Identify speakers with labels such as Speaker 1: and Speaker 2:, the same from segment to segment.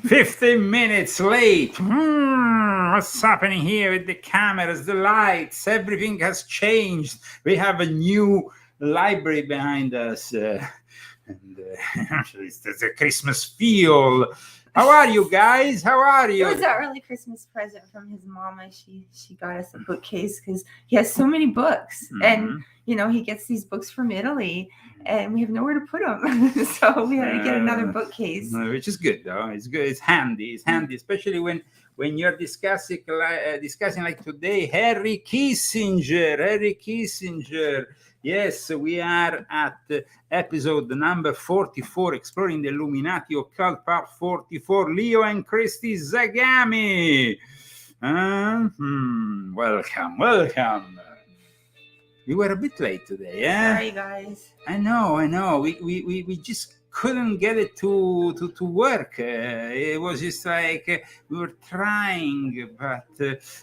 Speaker 1: 15 minutes late. What's happening here with the cameras, the lights? Everything has changed. We have a new library behind us. And there's a Christmas feel. How are you guys? How are you?
Speaker 2: It was an early Christmas present from his mama. She got us a bookcase because he has so many books, and he gets these books from Italy, and we have nowhere to put them, so we had to get another bookcase.
Speaker 1: Which is good, though. It's good. It's handy. It's handy, especially when you're discussing like today, Henry Kissinger. Yes, we are at episode number 44, exploring the Illuminati Occult, part 44, Leo and Christy Zagami. Welcome. We were a bit late today, eh?
Speaker 2: Sorry, guys.
Speaker 1: I know. We just couldn't get it to work. It was just like we were trying, but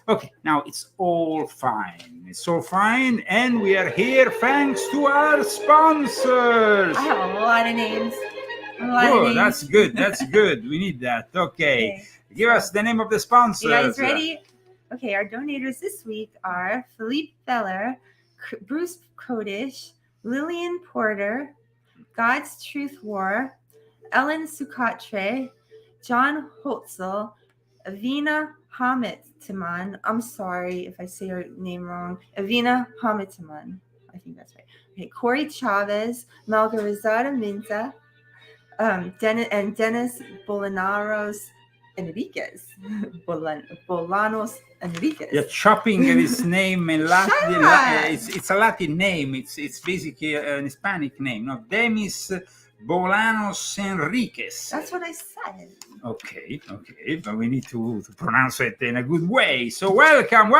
Speaker 1: okay, now it's all fine. It's all fine, and we are here thanks to our sponsors.
Speaker 2: I have a lot of names.
Speaker 1: That's good. That's good. We need that. Okay. Give us the name of the sponsors.
Speaker 2: You guys ready? Okay, our donators this week are Philippe Feller, Bruce Kodish, Lillian Porter, God's Truth War, Ellen Sukatre, John Holtzel, Avina Hamitiman. I'm sorry if I say her name wrong. Avina Hamitiman. I think that's right. Okay, Corey Chavez, Margarizada Minza, Dennis Bolanos Enriquez. Bolanos Enriquez.
Speaker 1: You're chopping his name in Latin. It's a Latin name. It's basically an Hispanic name. No, Demis Bolanos Enriquez.
Speaker 2: That's what I said.
Speaker 1: Okay, but we need to pronounce it in a good way. So welcome.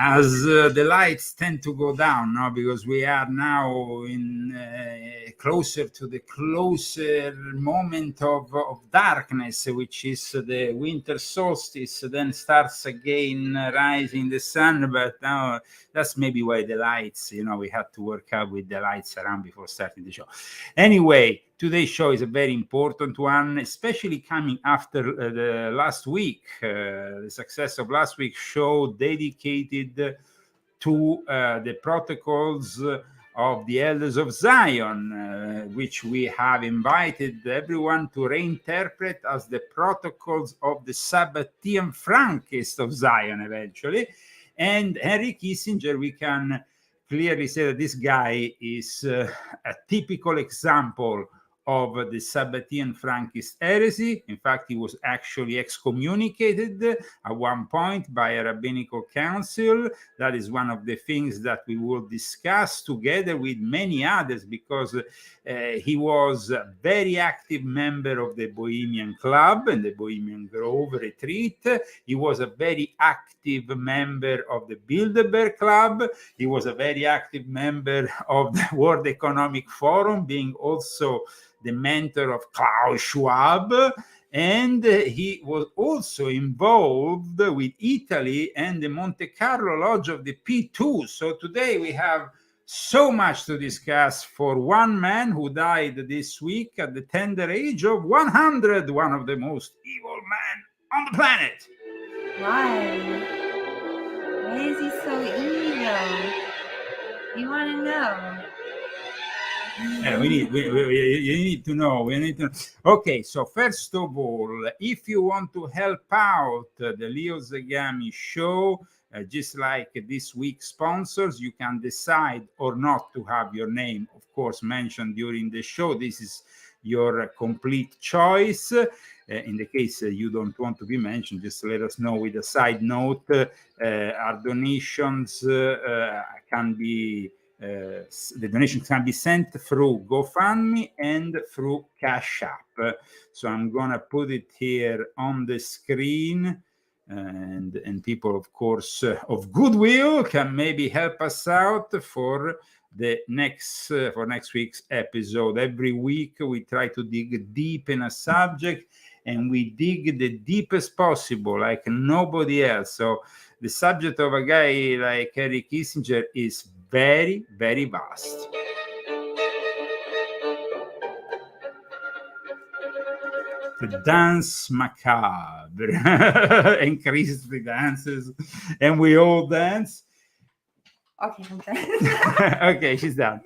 Speaker 1: As the lights tend to go down now, because we are now in closer to the closer moment of darkness, which is the winter solstice, then starts again rising the sun. But now that's maybe why the lights, we had to work out with the lights around before starting the show. Anyway, today's show is a very important one, especially coming after the last week, the success of last week's show dedicated to the protocols of the Elders of Zion, which we have invited everyone to reinterpret as the protocols of the Sabbatean Frankists of Zion eventually. And Henry Kissinger, we can clearly say that this guy is a typical example of the Sabbatean Frankist heresy. In fact, he was actually excommunicated at one point by a rabbinical council. That is one of the things that we will discuss together with many others, because he was a very active member of the Bohemian Club and the Bohemian Grove Retreat. He was a very active member of the Bilderberg Club. He was a very active member of the World Economic Forum, being also the mentor of Klaus Schwab, and he was also involved with Italy and the Monte Carlo Lodge of the P2. So today we have so much to discuss for one man who died this week at the tender age of 100, one of the most evil men on the planet.
Speaker 2: Why? Why is he so evil? You want to know?
Speaker 1: You need to know. Okay, so first of all, if you want to help out the Leo Zagami show, just like this week's sponsors, you can decide or not to have your name, of course, mentioned during the show. This is your complete choice. In the case you don't want to be mentioned, just let us know with a side note. Our donations can be the donations can be sent through GoFundMe and through Cash App. So I'm gonna put it here on the screen, and people, of course, of goodwill can maybe help us out for the next week's episode. Every week we try to dig deep in a subject, and we dig the deepest possible, like nobody else. So the subject of a guy like Henry Kissinger is very, very vast. The dance macabre, increase the dances, and we all dance.
Speaker 2: Okay, I'm done.
Speaker 1: Okay, she's done.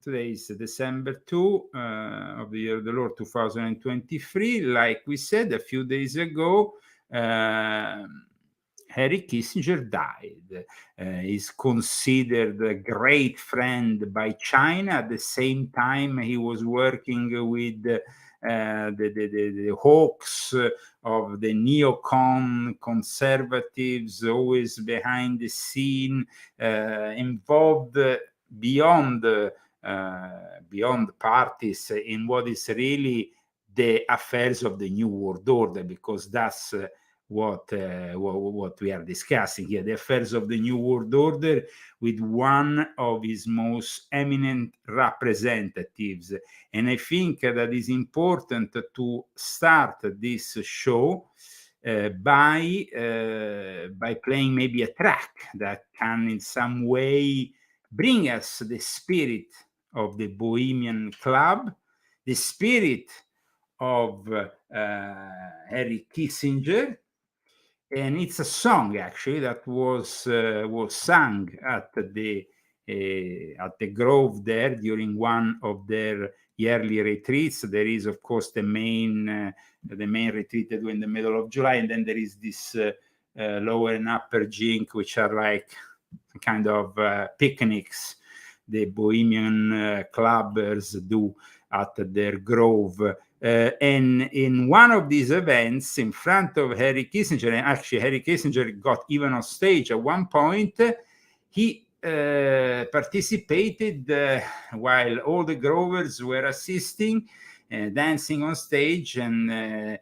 Speaker 1: Today is December 2 of the year of the Lord 2023. Like we said a few days ago, Henry Kissinger died. He's considered a great friend by China. At the same time, he was working with the hawks of the neocon conservatives, always behind the scene, involved beyond parties in what is really the affairs of the New World Order, because that's what we are discussing here, the affairs of the New World Order, with one of his most eminent representatives. And I think that is important to start this show by playing maybe a track that can in some way bring us the spirit of the Bohemian Club, the spirit of Henry Kissinger. And it's a song actually that was sung at the Grove there during one of their yearly retreats. There is, of course, the main retreat they do in the middle of July, and then there is this lower and upper jink, which are like kind of picnics the Bohemian clubbers do at their Grove. And in one of these events, in front of Henry Kissinger, and actually Henry Kissinger got even on stage at one point, he participated while all the Grovers were assisting, dancing on stage, and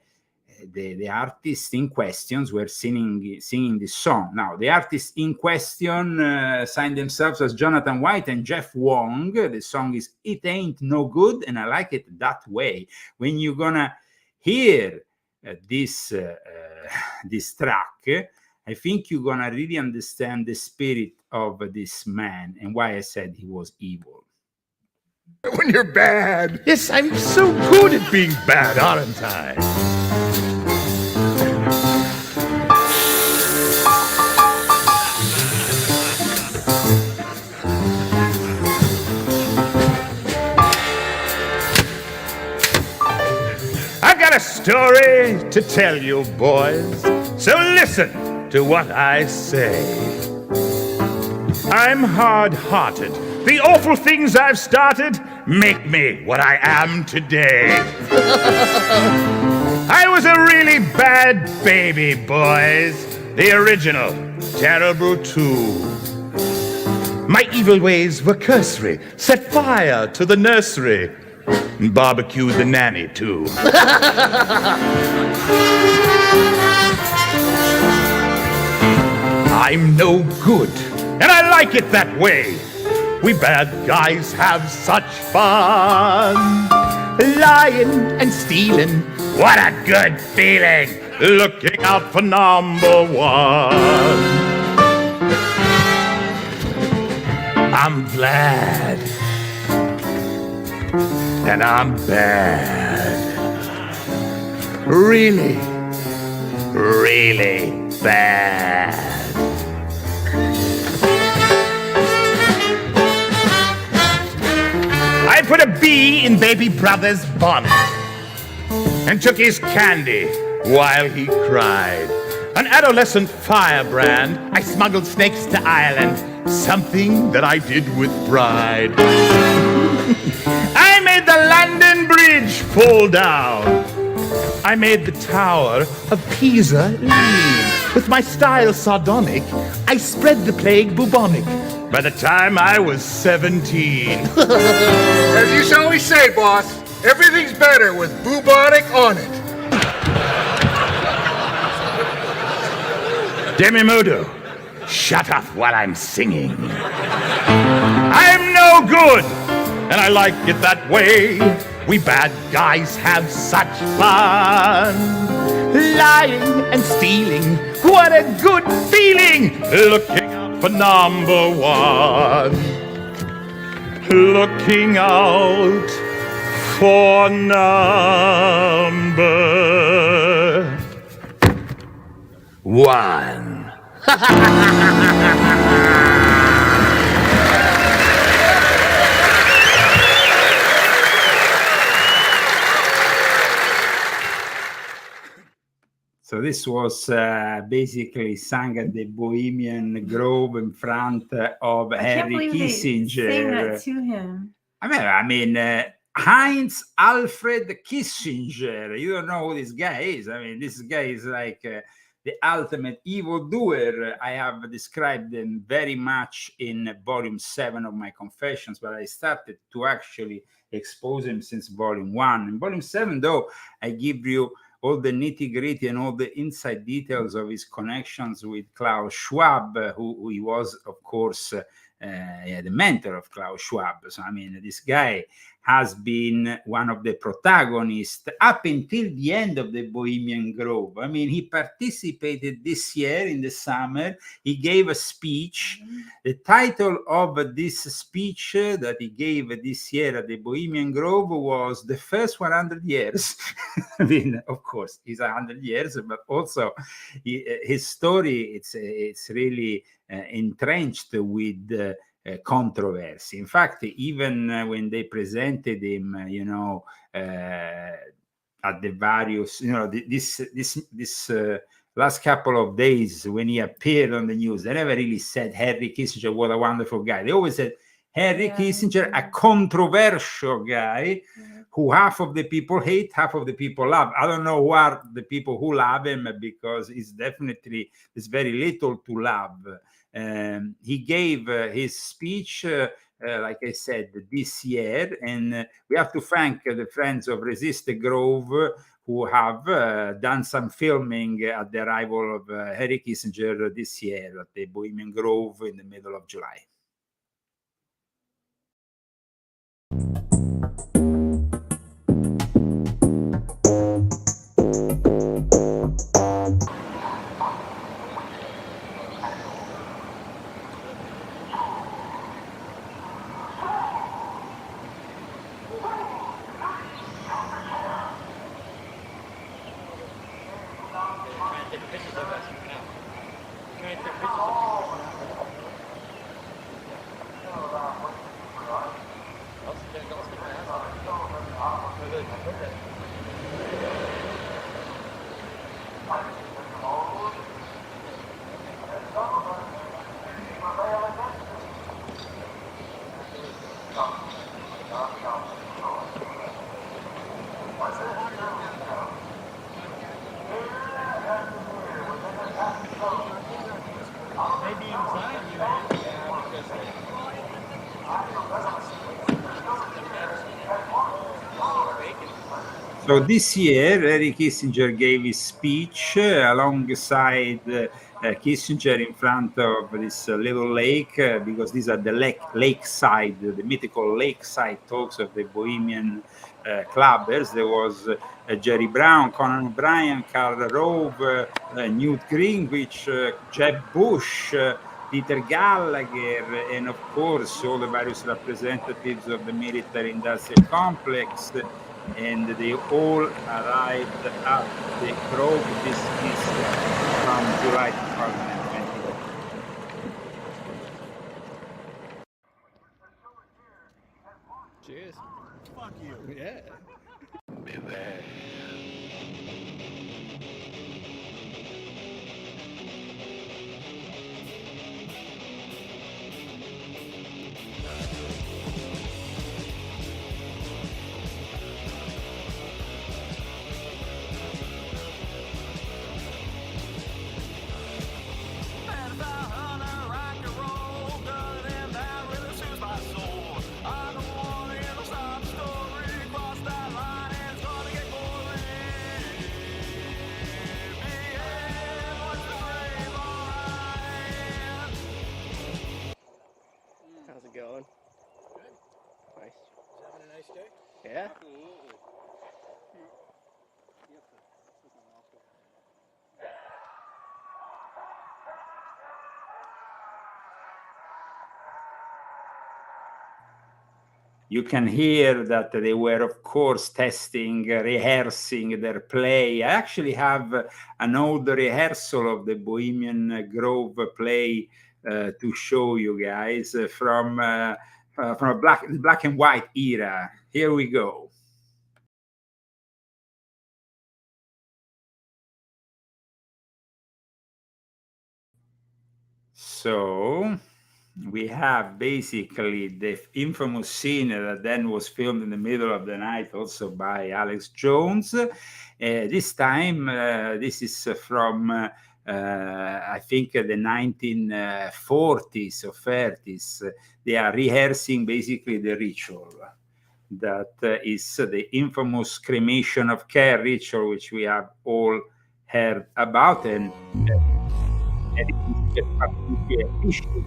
Speaker 1: the artists in questions were singing this song. Now, the artists in question signed themselves as Jonathan White and Jeff Wong. The song is It Ain't No Good, and I like it that way. When you're gonna hear this track, I think you're gonna really understand the spirit of this man and why I said he was evil.
Speaker 3: When you're bad. Yes, I'm so good at being bad, aren't I? I've got a story to tell you, boys, so listen to what I say. I'm hard-hearted. The awful things I've started make me what I am today. I was a really bad baby, boys. The original, terrible too. My evil ways were cursory, set fire to the nursery, and barbecued the nanny too. I'm no good, and I like it that way. We bad guys have such fun, lying and stealing. What a good feeling, looking out for number one. I'm glad, and I'm bad. Really, really bad. I put a bee in baby brother's bonnet and took his candy while he cried. An adolescent firebrand, I smuggled snakes to Ireland, something that I did with pride. I made the London Bridge fall down. I made the Tower of Pisa lean. With my style sardonic, I spread the plague bubonic. By the time I was 17.
Speaker 4: As you always say, boss, everything's better with bubonic on it.
Speaker 3: Demi-Modo, shut up while I'm singing. I'm no good, and I like it that way. We bad guys have such fun. Lying and stealing, what a good feeling. Looking out for number one. Looking out for number one.
Speaker 1: So this was basically sung at the Bohemian Grove in front of
Speaker 2: I can't
Speaker 1: Henry
Speaker 2: believe they sang
Speaker 1: Kissinger.
Speaker 2: that to him.
Speaker 1: I mean, Heinz Alfred Kissinger. You don't know who this guy is. I mean, this guy is like the ultimate evildoer. I have described him very much in volume 7 of my Confessions, but I started to actually expose him since volume 1. In volume 7, though, I give you all the nitty-gritty and all the inside details of his connections with Klaus Schwab, who he was, of course, the mentor of Klaus Schwab. So, I mean, this guy has been one of the protagonists up until the end of the Bohemian Grove. I mean, he participated this year in the summer. He gave a speech. The title of this speech that he gave this year at the Bohemian Grove was The First 100 Years. I mean, of course, he's 100 years, but also his story, it's really entrenched with controversy. In fact, even when they presented him, at the various, this last couple of days when he appeared on the news, they never really said Henry Kissinger, what a wonderful guy. They always said Henry Kissinger, a controversial guy who half of the people hate, half of the people love. I don't know who are the people who love him, because there's very little to love. He gave his speech, like I said, this year, and we have to thank the friends of Resist the Grove who have done some filming at the arrival of Henry Kissinger this year at the Bohemian Grove in the middle of July. So this year, Henry Kissinger gave his speech alongside Kissinger in front of this little lake, because these are the lakeside, the mythical lakeside talks of the Bohemian clubbers. There was Jerry Brown, Conan O'Brien, Karl Rove, Newt Gingrich, Jeb Bush, Peter Gallagher, and of course all the various representatives of the military-industrial complex. And they all arrived at the Grove this from July 2021.
Speaker 5: Cheers. Fuck you. Yeah.
Speaker 3: Be there.
Speaker 1: You can hear that they were, of course, testing, rehearsing their play. I actually have an old rehearsal of the Bohemian Grove play to show you guys from a black and white era. Here we go. So we have basically the infamous scene that then was filmed in the middle of the night also by Alex Jones. This time, this is from, I think, the 1940s or 30s. They are rehearsing basically the ritual. That is the infamous cremation of care ritual, which we have all heard about. And it is particularly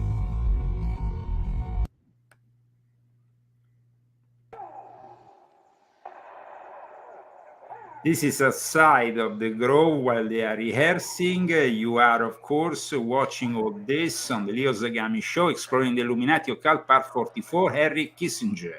Speaker 1: This is a side of the grove while they are rehearsing. You are, of course, watching all this on the Leo Zagami show, exploring the Illuminati Occult Part 44, Henry Kissinger.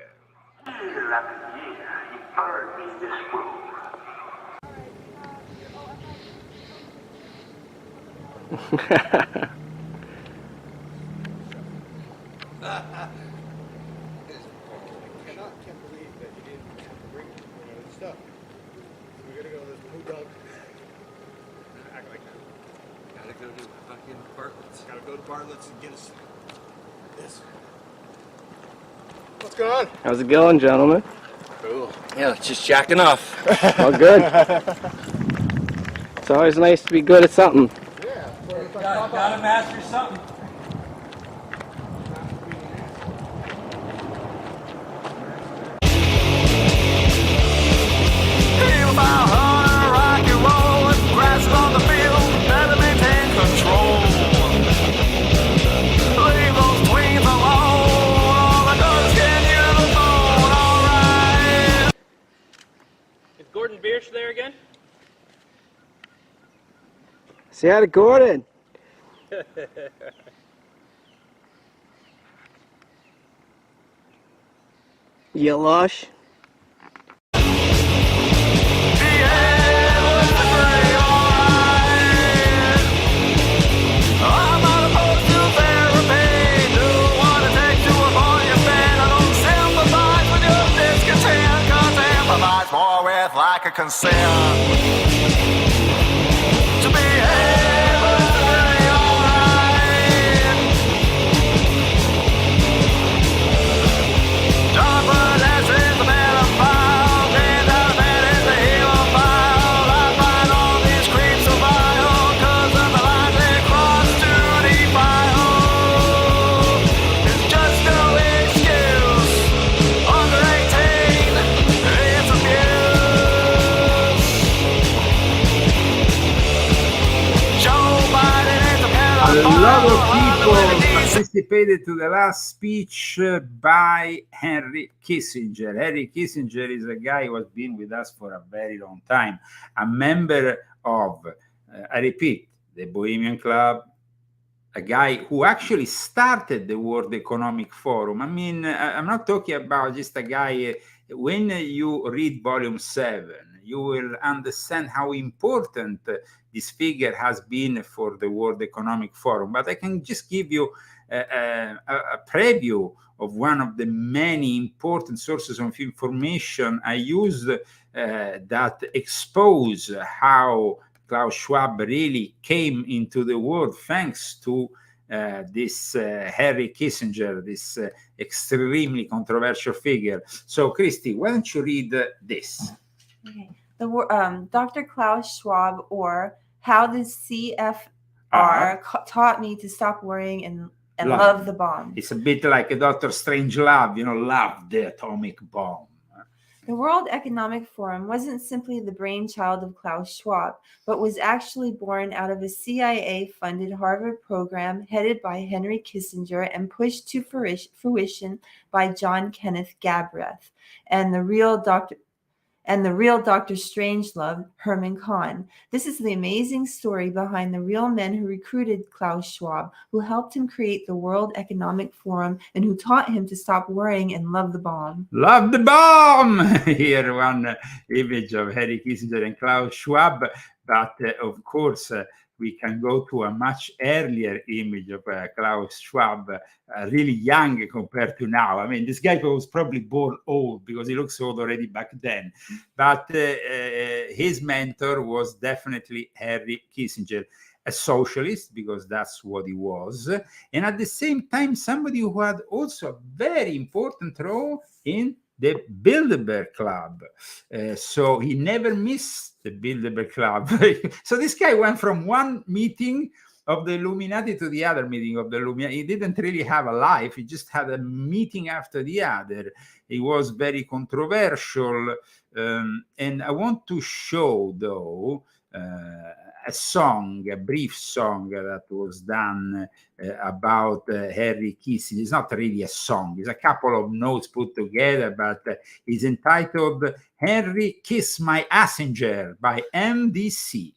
Speaker 5: Can't believe that you didn't bring stuff. We're gonna go to this blue dog. Act like that.
Speaker 6: Gotta go to fucking Bartlett's.
Speaker 5: Gotta go to Bartlett's and get us this. What's going on?
Speaker 7: How's it going, gentlemen?
Speaker 6: Cool. Yeah, just jacking off.
Speaker 7: Oh, good. It's always nice to be good at something.
Speaker 5: Yeah.
Speaker 6: Gotta master something.
Speaker 8: Gordon Biersch there again?
Speaker 7: Say hi to Gordon. You lush.
Speaker 9: Like a concern to be able to be alright. John Burnett is the man of file, and that man is the hero file. I find all these creeps so vile, cause of the line they cross to defile. It's just no excuse. Under 18, it's abuse.
Speaker 1: A lot of people participated to the last speech by Henry Kissinger. Henry Kissinger is a guy who has been with us for a very long time, a member of, I repeat, the Bohemian Club, a guy who actually started the World Economic Forum. I mean, I'm not talking about just a guy. When you read Volume 7, you will understand how important this figure has been for the World Economic Forum. But I can just give you a preview of one of the many important sources of information I used that expose how Klaus Schwab really came into the world thanks to this Henry Kissinger, this extremely controversial figure. So, Christy, why don't you read this?
Speaker 2: Okay. Dr. Klaus Schwab, or How the CFR Taught Me to Stop Worrying and Love the Bomb.
Speaker 1: It's a bit like a Dr. Strangelove, love the atomic bomb.
Speaker 2: The World Economic Forum wasn't simply the brainchild of Klaus Schwab, but was actually born out of a CIA-funded Harvard program headed by Henry Kissinger and pushed to fruition by John Kenneth Galbraith and the real Dr. and the real Dr. Strangelove, Herman Kahn. This is the amazing story behind the real men who recruited Klaus Schwab, who helped him create the World Economic Forum, and who taught him to stop worrying and love the bomb.
Speaker 1: Love the bomb! Here one image of Henry Kissinger and Klaus Schwab, but of course we can go to a much earlier image of Klaus Schwab, really young compared to now. I mean, this guy was probably born old because he looks old already back then. But his mentor was definitely Henry Kissinger, a socialist, because that's what he was. And at the same time, somebody who had also a very important role in the Bilderberg Club. So he never missed the Bilderberg Club. So this guy went from one meeting of the Illuminati to the other meeting of the Illuminati. He didn't really have a life. He just had a meeting after the other. He was very controversial. And I want to show, though, a song, a brief song that was done about Henry Kissinger. It's not really a song. It's a couple of notes put together, but it's entitled Henry Kiss My Assenger by MDC.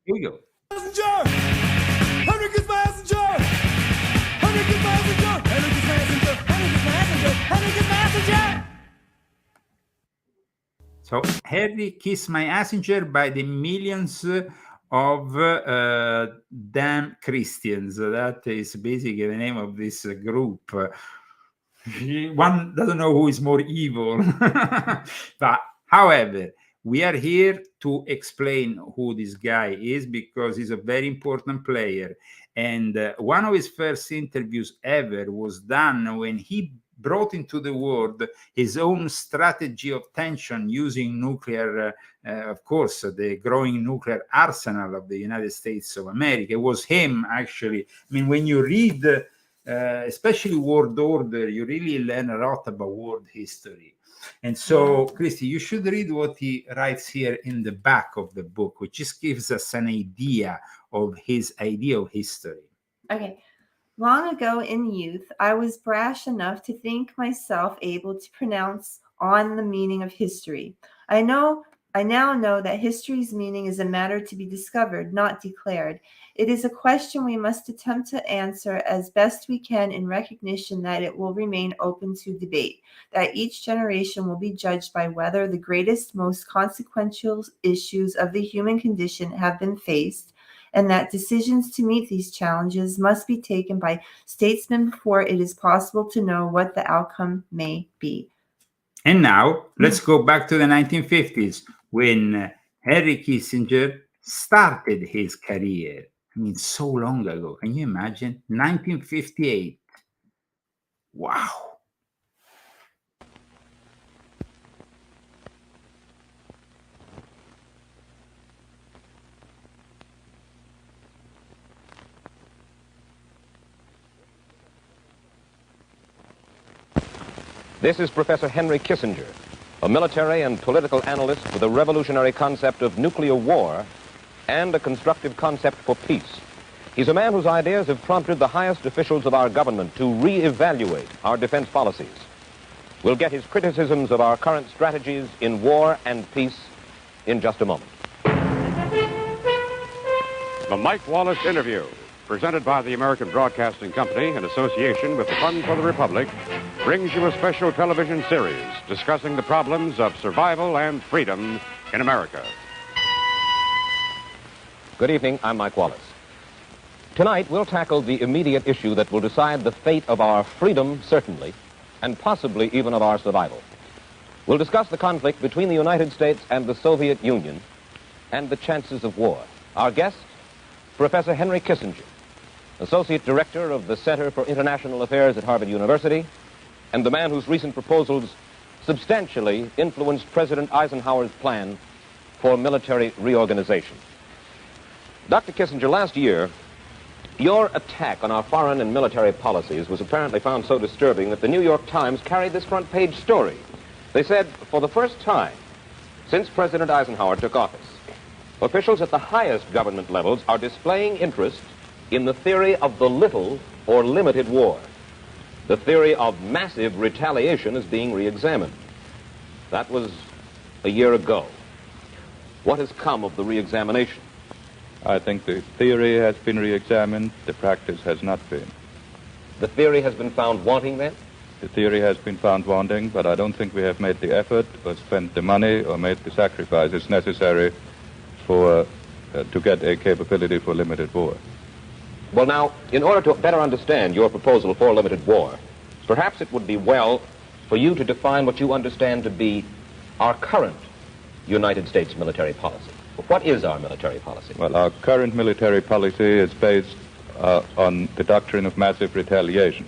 Speaker 1: Here we go.
Speaker 9: Henry Kiss My Assenger! Henry Kiss My Assenger! Henry Kiss My Assenger! Henry Kiss My Assenger! Henry Kiss My Assenger!
Speaker 1: So, Henry Kiss My Assenger by the millions of damn Christians. That is basically the name of this group. One doesn't know who is more evil. But, however, we are here to explain who this guy is because he's a very important player. And one of his first interviews ever was done when he brought into the world his own strategy of tension using nuclear, of course, the growing nuclear arsenal of the United States of America. It was him, actually. I mean, when you read, especially World Order, you really learn a lot about world history. And so, Christy, you should read what he writes here in the back of the book, which just gives us an idea of his idea of history.
Speaker 2: Okay. Long ago in youth, I was brash enough to think myself able to pronounce on the meaning of history. I now know that history's meaning is a matter to be discovered, not declared. It is a question we must attempt to answer as best we can in recognition that it will remain open to debate, that each generation will be judged by whether the greatest, most consequential issues of the human condition have been faced, and that decisions to meet these challenges must be taken by statesmen before it is possible to know what the outcome may be.
Speaker 1: And now, let's go back to the 1950s, when Henry Kissinger started his career. I mean, so long ago. Can you imagine? 1958. Wow.
Speaker 10: This is Professor Henry Kissinger, a military and political analyst with a revolutionary concept of nuclear war and a constructive concept for peace. He's a man whose ideas have prompted the highest officials of our government to re-evaluate our defense policies. We'll get his criticisms of our current strategies in war and peace in just a moment.
Speaker 11: The Mike Wallace Interview, presented by the American Broadcasting Company in association with the Fund for the Republic, brings you a special television series discussing the problems of survival and freedom in America.
Speaker 10: Good evening, I'm Mike Wallace. Tonight, we'll tackle the immediate issue that will decide the fate of our freedom, certainly, and possibly even of our survival. We'll discuss the conflict between the United States and the Soviet Union and the chances of war. Our guest, Professor Henry Kissinger, Associate Director of the Center for International Affairs at Harvard University, and the man whose recent proposals substantially influenced President Eisenhower's plan for military reorganization. Dr. Kissinger, last year, your attack on our foreign and military policies was apparently found so disturbing that the New York Times carried this front-page story. They said, for the first time since President Eisenhower took office, officials at the highest government levels are displaying interest in the theory of the little or limited war. the theory of massive retaliation is being re-examined. That was a year ago. What has come of the re-examination?
Speaker 12: I think the theory has been re-examined, the practice has not been.
Speaker 10: The theory has been found wanting then?
Speaker 12: The theory has been found wanting, but I don't think we have made the effort or spent the money or made the sacrifices necessary for to get a capability for limited war.
Speaker 10: Well now, in order to better understand your proposal for limited war, perhaps it would be well for you to define what you understand to be our current United States military policy. What is our military policy?
Speaker 12: Well, our current military policy is based on the doctrine of massive retaliation,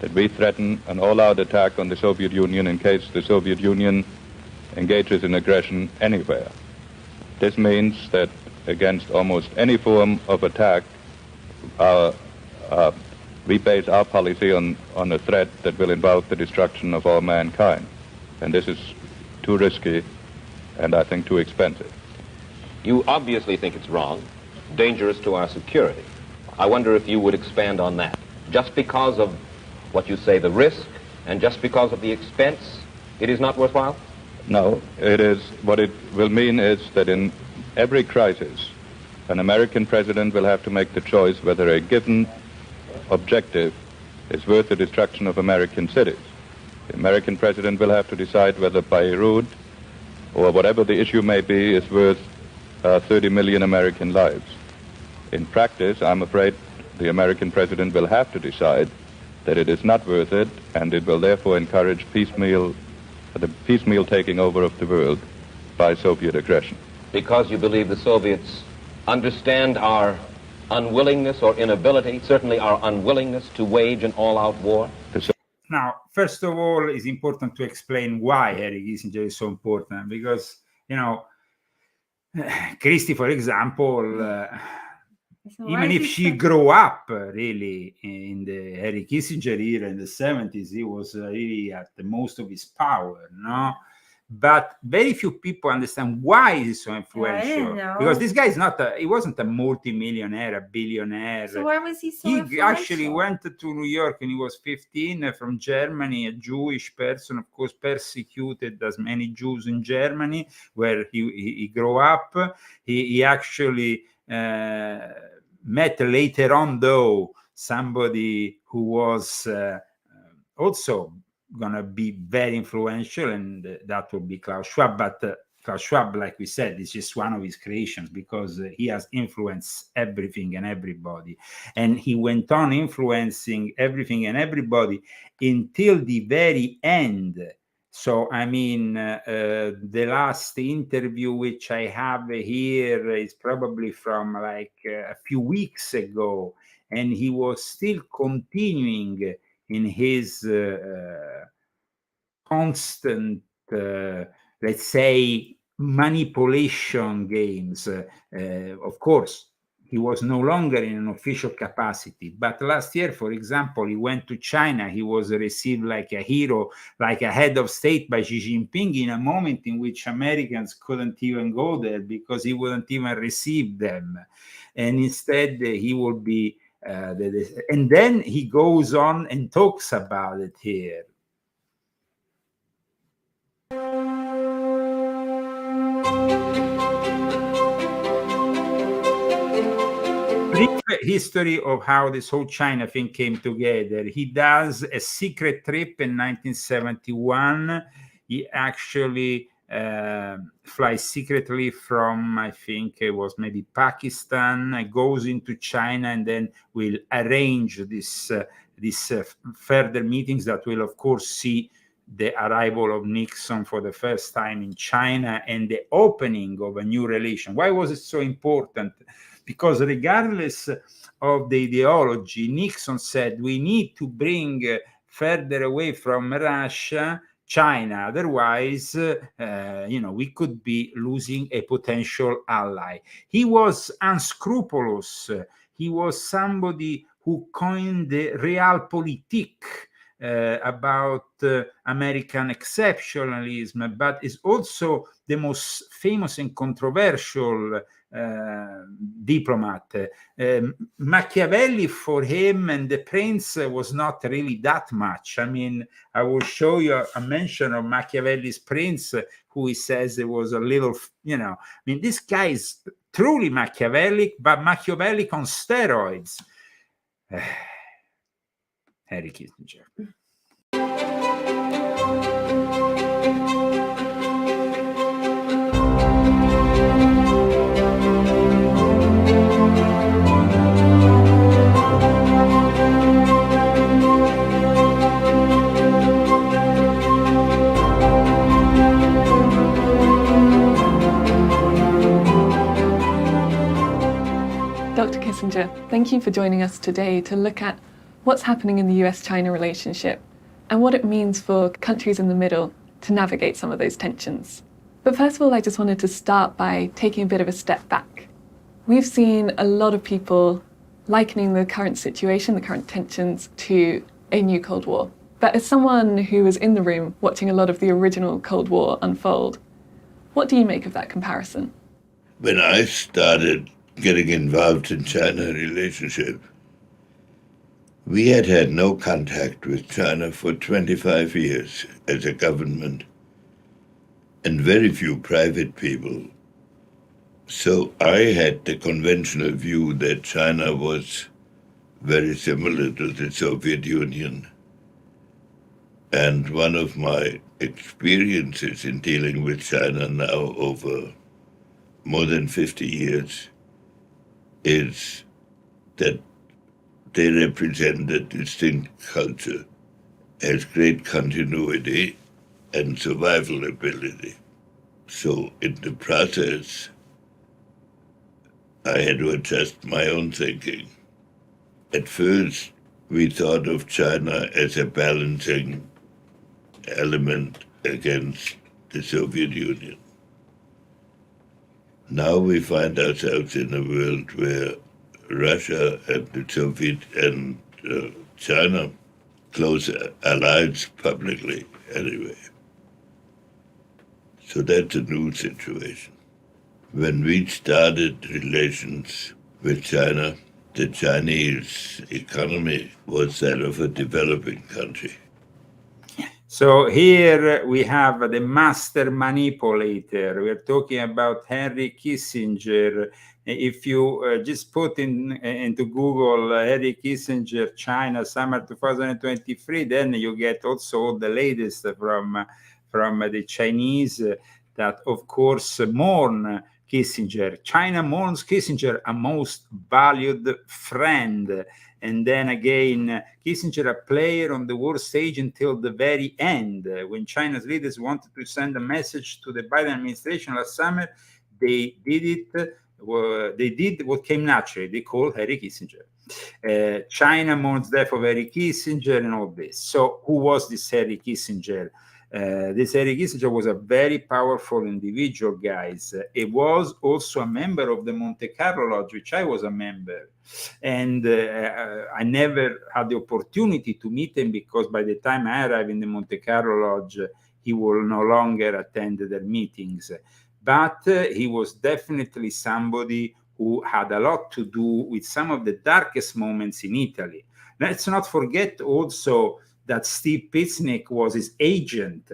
Speaker 12: that we threaten an all-out attack on the Soviet Union in case the Soviet Union engages in aggression anywhere. This means that against almost any form of attack, we base our policy on a threat that will involve the destruction of all mankind. And this is too risky and I think too expensive.
Speaker 10: You obviously think it's wrong, dangerous to our security. I wonder if you would expand on that. Just because of what you say, the risk, and just because of the expense, it is not worthwhile?
Speaker 12: No, it is. What it will mean is that in every crisis, an American president will have to make the choice whether a given objective is worth the destruction of American cities. The American president will have to decide whether Beirut, or whatever the issue may be, is worth 30 million American lives. In practice, I'm afraid the American president will have to decide that it is not worth it, and it will therefore encourage the piecemeal taking over of the world by Soviet aggression.
Speaker 10: Because you believe the Soviets understand our unwillingness or inability, certainly our unwillingness to wage an all-out war?
Speaker 1: Now, first of all, it's important to explain why Henry Kissinger is so important, because, you know, Christie, for example, even if she grew up really in the Henry Kissinger era in the 70s, he was really at the most of his power, no? But very few people understand why he's so influential. Because this guy is not he wasn't a multi-millionaire, a billionaire.
Speaker 2: So why was he so
Speaker 1: He
Speaker 2: influential?
Speaker 1: actually went to New York when he was 15 from Germany, a Jewish person, of course, persecuted as many Jews in Germany, where he grew up. He actually met later on, though, somebody who was also going to be very influential, and that will be Klaus Schwab. But Klaus Schwab, like we said, is just one of his creations because he has influenced everything and everybody. And he went on influencing everything and everybody until the very end. So, I mean, the last interview which I have here is probably from like a few weeks ago, and he was still continuing in his constant, let's say, manipulation games. Of course, he was no longer in an official capacity. But last year, for example, he went to China. He was received like a hero, like a head of state by Xi Jinping in a moment in which Americans couldn't even go there because he wouldn't even receive them. And instead, he will be and then he goes on and talks about it here. Brief history of how this whole China thing came together. He does a secret trip in 1971. He actually flies secretly from, I think it was maybe Pakistan, goes into China, and then will arrange this further meetings that will, of course, see the arrival of Nixon for the first time in China and the opening of a new relation. Why was it so important? Because regardless of the ideology, Nixon said we need to bring further away from Russia China, otherwise, we could be losing a potential ally. He was unscrupulous. He was somebody who coined the realpolitik, about American exceptionalism, but is also the most famous and controversial diplomat. Machiavelli, for him, and the prince was not really that much. I mean, I will show you a mention of Machiavelli's prince, who he says it was a little, I mean, this guy is truly Machiavellic, but Machiavellic on steroids. Henry Kissinger.
Speaker 13: Dr. Kissinger, thank you for joining us today to look at what's happening in the US-China relationship and what it means for countries in the middle to navigate some of those tensions. But first of all, I just wanted to start by taking a bit of a step back. We've seen a lot of people likening the current situation, the current tensions, to a new Cold War. But as someone who was in the room watching a lot of the original Cold War unfold, what do you make of that comparison?
Speaker 14: When I started getting involved in China relationship, we had no contact with China for 25 years as a government, and very few private people. So I had the conventional view that China was very similar to the Soviet Union. And one of my experiences in dealing with China now over more than 50 years is that they represent a distinct culture, has great continuity and survival ability. So in the process, I had to adjust my own thinking. At first, we thought of China as a balancing element against the Soviet Union. Now we find ourselves in a world where Russia and the Soviet and China close allies publicly anyway. So that's a new situation. When we started relations with China, the Chinese economy was that of a developing country.
Speaker 1: So here we have the master manipulator. We're talking about Henry Kissinger. If you just put into Google Henry Kissinger, China, summer 2023, then you get also all the latest from the Chinese that, of course, mourn Kissinger. China mourns Kissinger, a most valued friend. And then again, Kissinger, a player on the world stage until the very end. When China's leaders wanted to send a message to the Biden administration last summer, they did what came naturally. They called Henry Kissinger. China mourns the death of Henry Kissinger and all this. So who was this Henry Kissinger? This Henry Kissinger was a very powerful individual, guys. He was also a member of the Monte Carlo Lodge, which I was a member. And I never had the opportunity to meet him because by the time I arrived in the Monte Carlo Lodge, he will no longer attend their meetings. But he was definitely somebody who had a lot to do with some of the darkest moments in Italy. Let's not forget also that Steve Pitsnick was his agent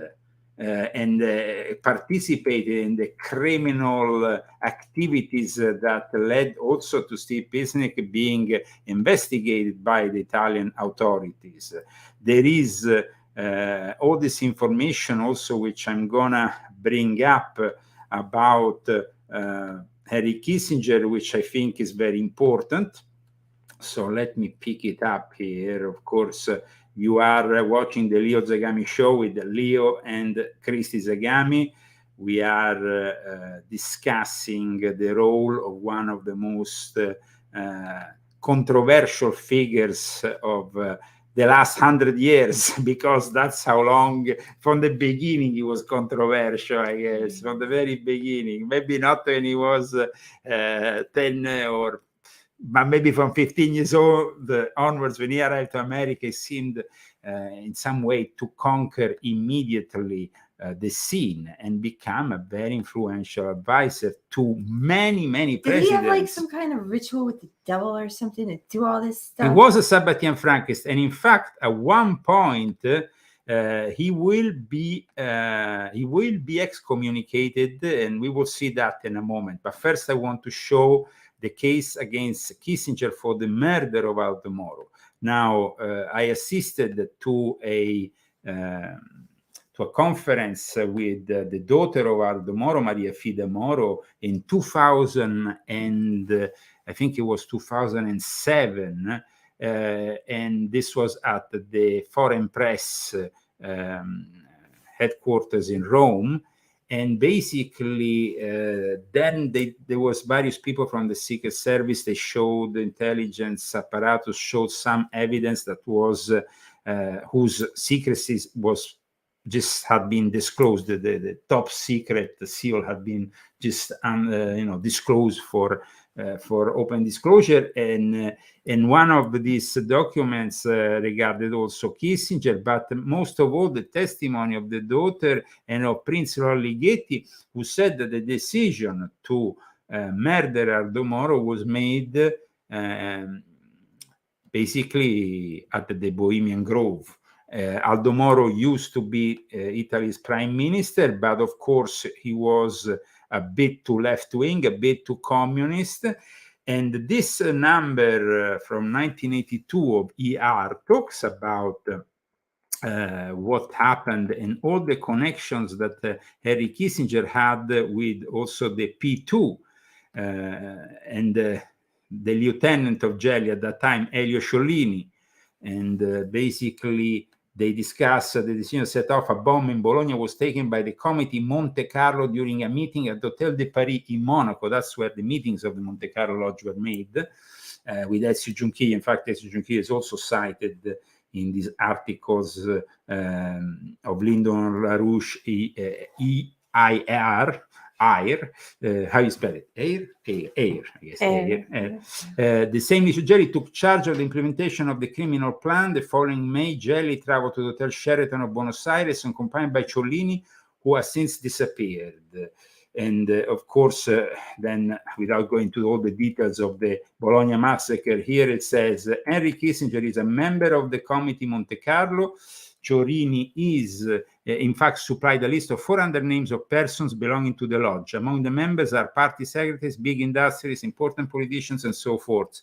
Speaker 1: and participated in the criminal activities that led also to Steve Pitsnick being investigated by the Italian authorities. There is all this information also, which I'm gonna bring up about Henry Kissinger, which I think is very important. So let me pick it up here. Of course, you are watching the Leo Zagami show with Leo and Christy Zagami. We are discussing the role of one of the most controversial figures of the last 100 years, because that's how long, from the beginning, he was controversial, I guess, from the very beginning. Maybe not when he was 10 but maybe from 15 years old onwards, when he arrived to America, he seemed in some way to conquer immediately the scene and become a very influential advisor to many
Speaker 2: Did
Speaker 1: presidents.
Speaker 2: he have like some kind of ritual with the devil or something to do all this stuff?
Speaker 1: He was a Sabbatian Frankist, and in fact, at one point, he will be excommunicated, and we will see that in a moment. But first, I want to show the case against Kissinger for the murder of Aldo Moro. Now, I assisted to a conference with the daughter of Aldo Moro, Maria Fide Moro, in 2000, and I think it was 2007, and this was at the Foreign Press headquarters in Rome. And basically, then there was various people from the Secret Service. They showed the intelligence apparatus showed some evidence that was whose secrecy was just had been disclosed. The top secret seal had been just disclosed for open disclosure, and one of these documents regarded also Kissinger, but most of all the testimony of the daughter and of Prince Ligeti, who said that the decision to murder Aldo Moro was made basically at the Bohemian Grove. Aldo Moro used to be Italy's prime minister, but of course he was a bit too left-wing, a bit too communist. And this number from 1982 of ER talks about what happened and all the connections that Henry Kissinger had with also the P2 and the lieutenant of Gelli at that time, Elio Sciollini. And basically, they discuss the decision to set off a bomb in Bologna was taken by the committee Monte Carlo during a meeting at the Hotel de Paris in Monaco. That's where the meetings of the Monte Carlo Lodge were made with Ezio Giunchiglia. In fact, Ezio Giunchiglia is also cited in these articles of Lyndon LaRouche, EIR. How you spell it? Air, I guess. The same issue. Gelli took charge of the implementation of the criminal plan. The following May, Gelli traveled to the Hotel Sheraton of Buenos Aires, accompanied by Sciollini, who has since disappeared. And of course, then without going to all the details of the Bologna massacre, here it says Henry Kissinger is a member of the committee Monte Carlo. Sciollini is, in fact, supplied a list of 400 names of persons belonging to the lodge. Among the members are party secretaries, big industrialists, important politicians, and so forth,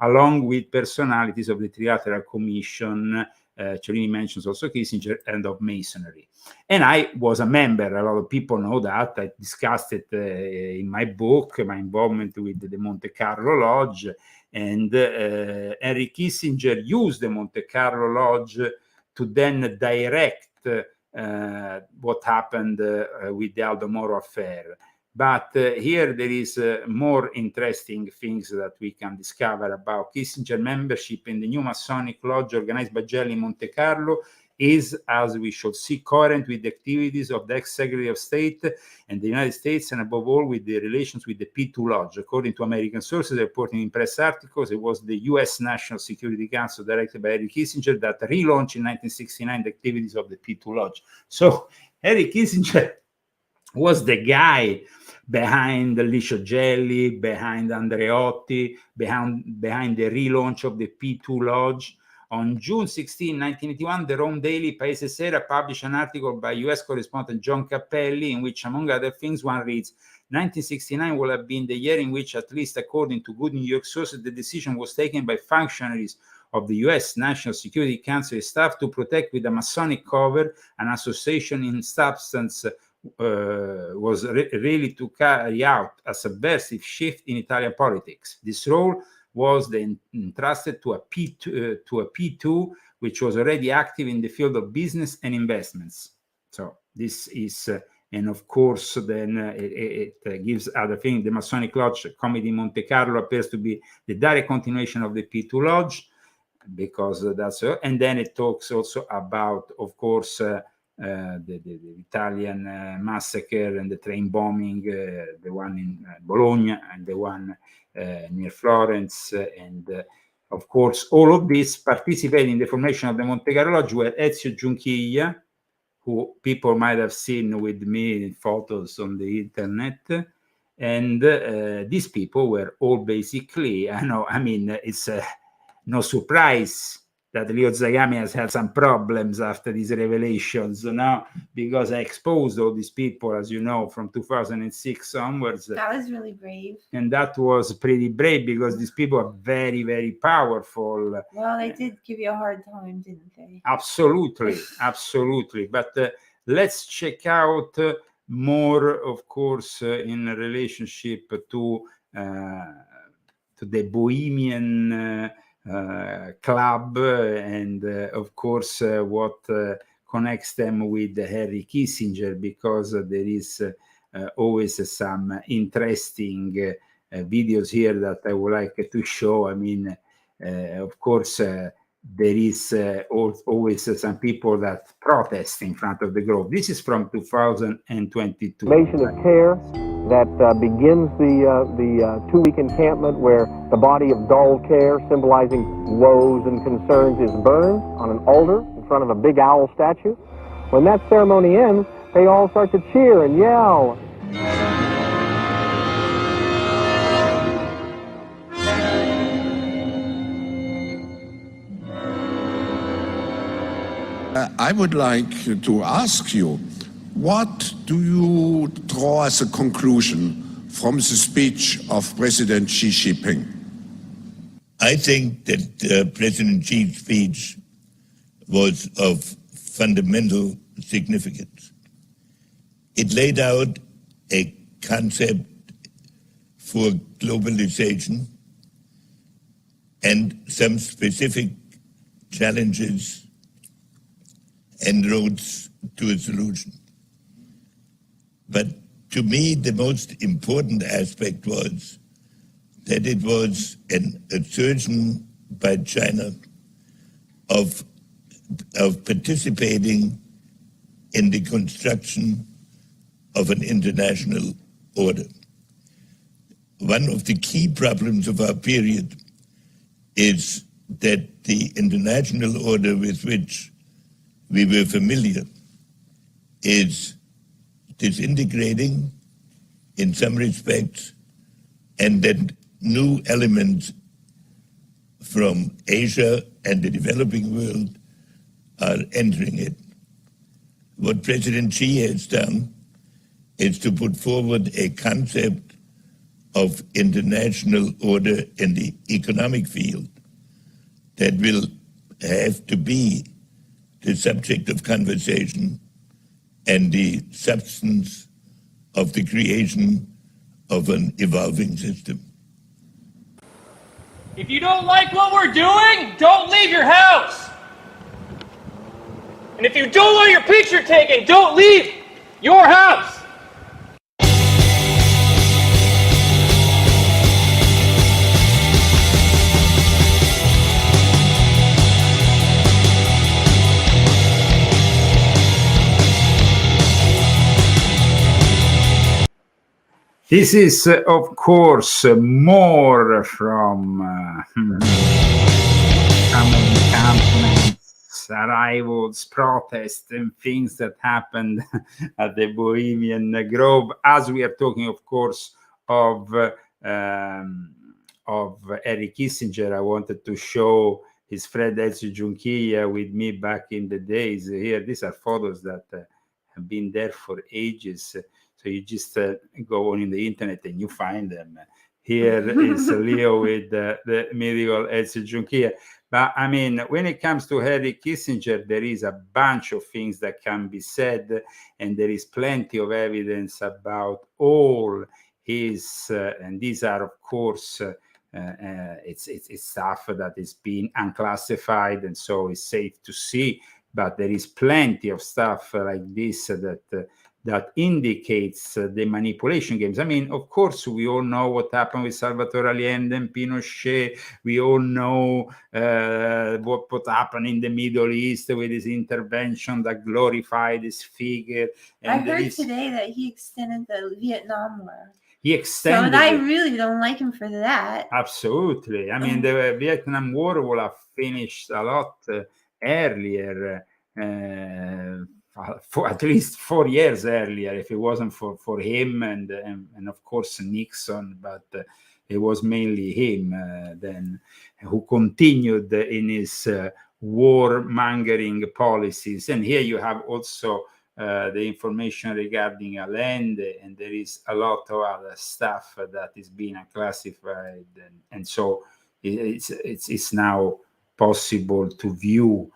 Speaker 1: along with personalities of the Trilateral Commission. Sciollini mentions also Kissinger, and of Masonry. And I was a member. A lot of people know that. I discussed it in my book, my involvement with the Monte Carlo Lodge. And Henry Kissinger used the Monte Carlo Lodge to then direct what happened with the Aldo Moro affair. But here there is more interesting things that we can discover about Kissinger. Membership in the new Masonic Lodge organized by Gelli in Monte Carlo is, as we shall see, current with the activities of the ex-Secretary of State and the United States, and above all with the relations with the P2 Lodge. According to American sources reporting in press articles, it was the U.S. National Security Council, directed by Henry Kissinger, that relaunched in 1969 the activities of the P2 Lodge. So Henry Kissinger was the guy behind Licio Gelli, behind Andreotti, behind the relaunch of the P2 Lodge. On June 16, 1981, the Rome Daily Paese Sera published an article by U.S. correspondent John Cappelli, in which, among other things, one reads, 1969 will have been the year in which, at least according to good New York sources, the decision was taken by functionaries of the U.S. National Security Council staff to protect with a Masonic cover an association in substance was really to carry out a subversive shift in Italian politics. This role was then entrusted to a P2, which was already active in the field of business and investments. So this is, and of course, then it gives other things. The Masonic Lodge Committee in Monte Carlo appears to be the direct continuation of the P2 Lodge, because that's, and then it talks also about, of course, the Italian massacre and the train bombing, the one in Bologna and the one near Florence, and of course, all of this participated in the formation of the Monte Carlo Lodge were Ezio Giunchiglia, who people might have seen with me in photos on the internet. And these people were all basically, it's no surprise that Leo Zagami has had some problems after these revelations, because I exposed all these people, as you know, from 2006 onwards.
Speaker 2: That was really brave.
Speaker 1: And that was pretty brave because these people are very, very powerful.
Speaker 2: Well, they did give you a hard time, didn't they?
Speaker 1: Absolutely, absolutely. But let's check out more, of course, in relationship to the Bohemian club, and of course what connects them with Henry Kissinger, because there is always some interesting videos here that I would like to show. Of course, there is always some people that protest in front of the grove. This is from 2022.
Speaker 15: Nation of care that begins the 2-week encampment where the body of dull care, symbolizing woes and concerns, is burned on an altar in front of a big owl statue. When that ceremony ends, they all start to cheer and yell.
Speaker 16: I would like to ask you, what do you draw as a conclusion from the speech of President Xi Jinping?
Speaker 14: I think that President Xi's speech was of fundamental significance. It laid out a concept for globalization and some specific challenges and roads to a solution. But to me, the most important aspect was that it was an assertion by China of participating in the construction of an international order. One of the key problems of our period is that the international order with which we were familiar is disintegrating in some respects, and that new elements from Asia and the developing world are entering it. What President Xi has done is to put forward a concept of international order in the economic field that will have to be the subject of conversation and the substance of the creation of an evolving system.
Speaker 8: If you don't like what we're doing, don't leave your house. And if you don't want your picture taken, don't leave your house.
Speaker 1: This is, of course, more from encampments, arrivals, protests, and things that happened at the Bohemian Grove. As we are talking, of course, of Henry Kissinger, I wanted to show his friend Ezio Giunchiglia with me back in the days. Here, these are photos that have been there for ages. So you just go on in the internet and you find them. Here is Leo with the mythical Ezio Giunchiglia. But I mean, when it comes to Henry Kissinger, there is a bunch of things that can be said, and there is plenty of evidence about all his, and these are, of course, it's stuff that is being unclassified, and so it's safe to see. But there is plenty of stuff like this that indicates the manipulation games. I mean, of course, we all know what happened with Salvatore Allende and Pinochet. We all know what happened in the Middle East with his intervention that glorified his figure. And
Speaker 2: I heard today that he extended the Vietnam War.
Speaker 1: He
Speaker 2: So
Speaker 1: extended
Speaker 2: I
Speaker 1: it.
Speaker 2: really don't like him for that.
Speaker 1: Absolutely. I mean, the Vietnam War would have finished a lot earlier, for at least 4 years earlier, if it wasn't for him and of course Nixon, but it was mainly him then who continued in his warmongering policies. And here you have also the information regarding Allende, and there is a lot of other stuff that is being unclassified, and so it's now possible to view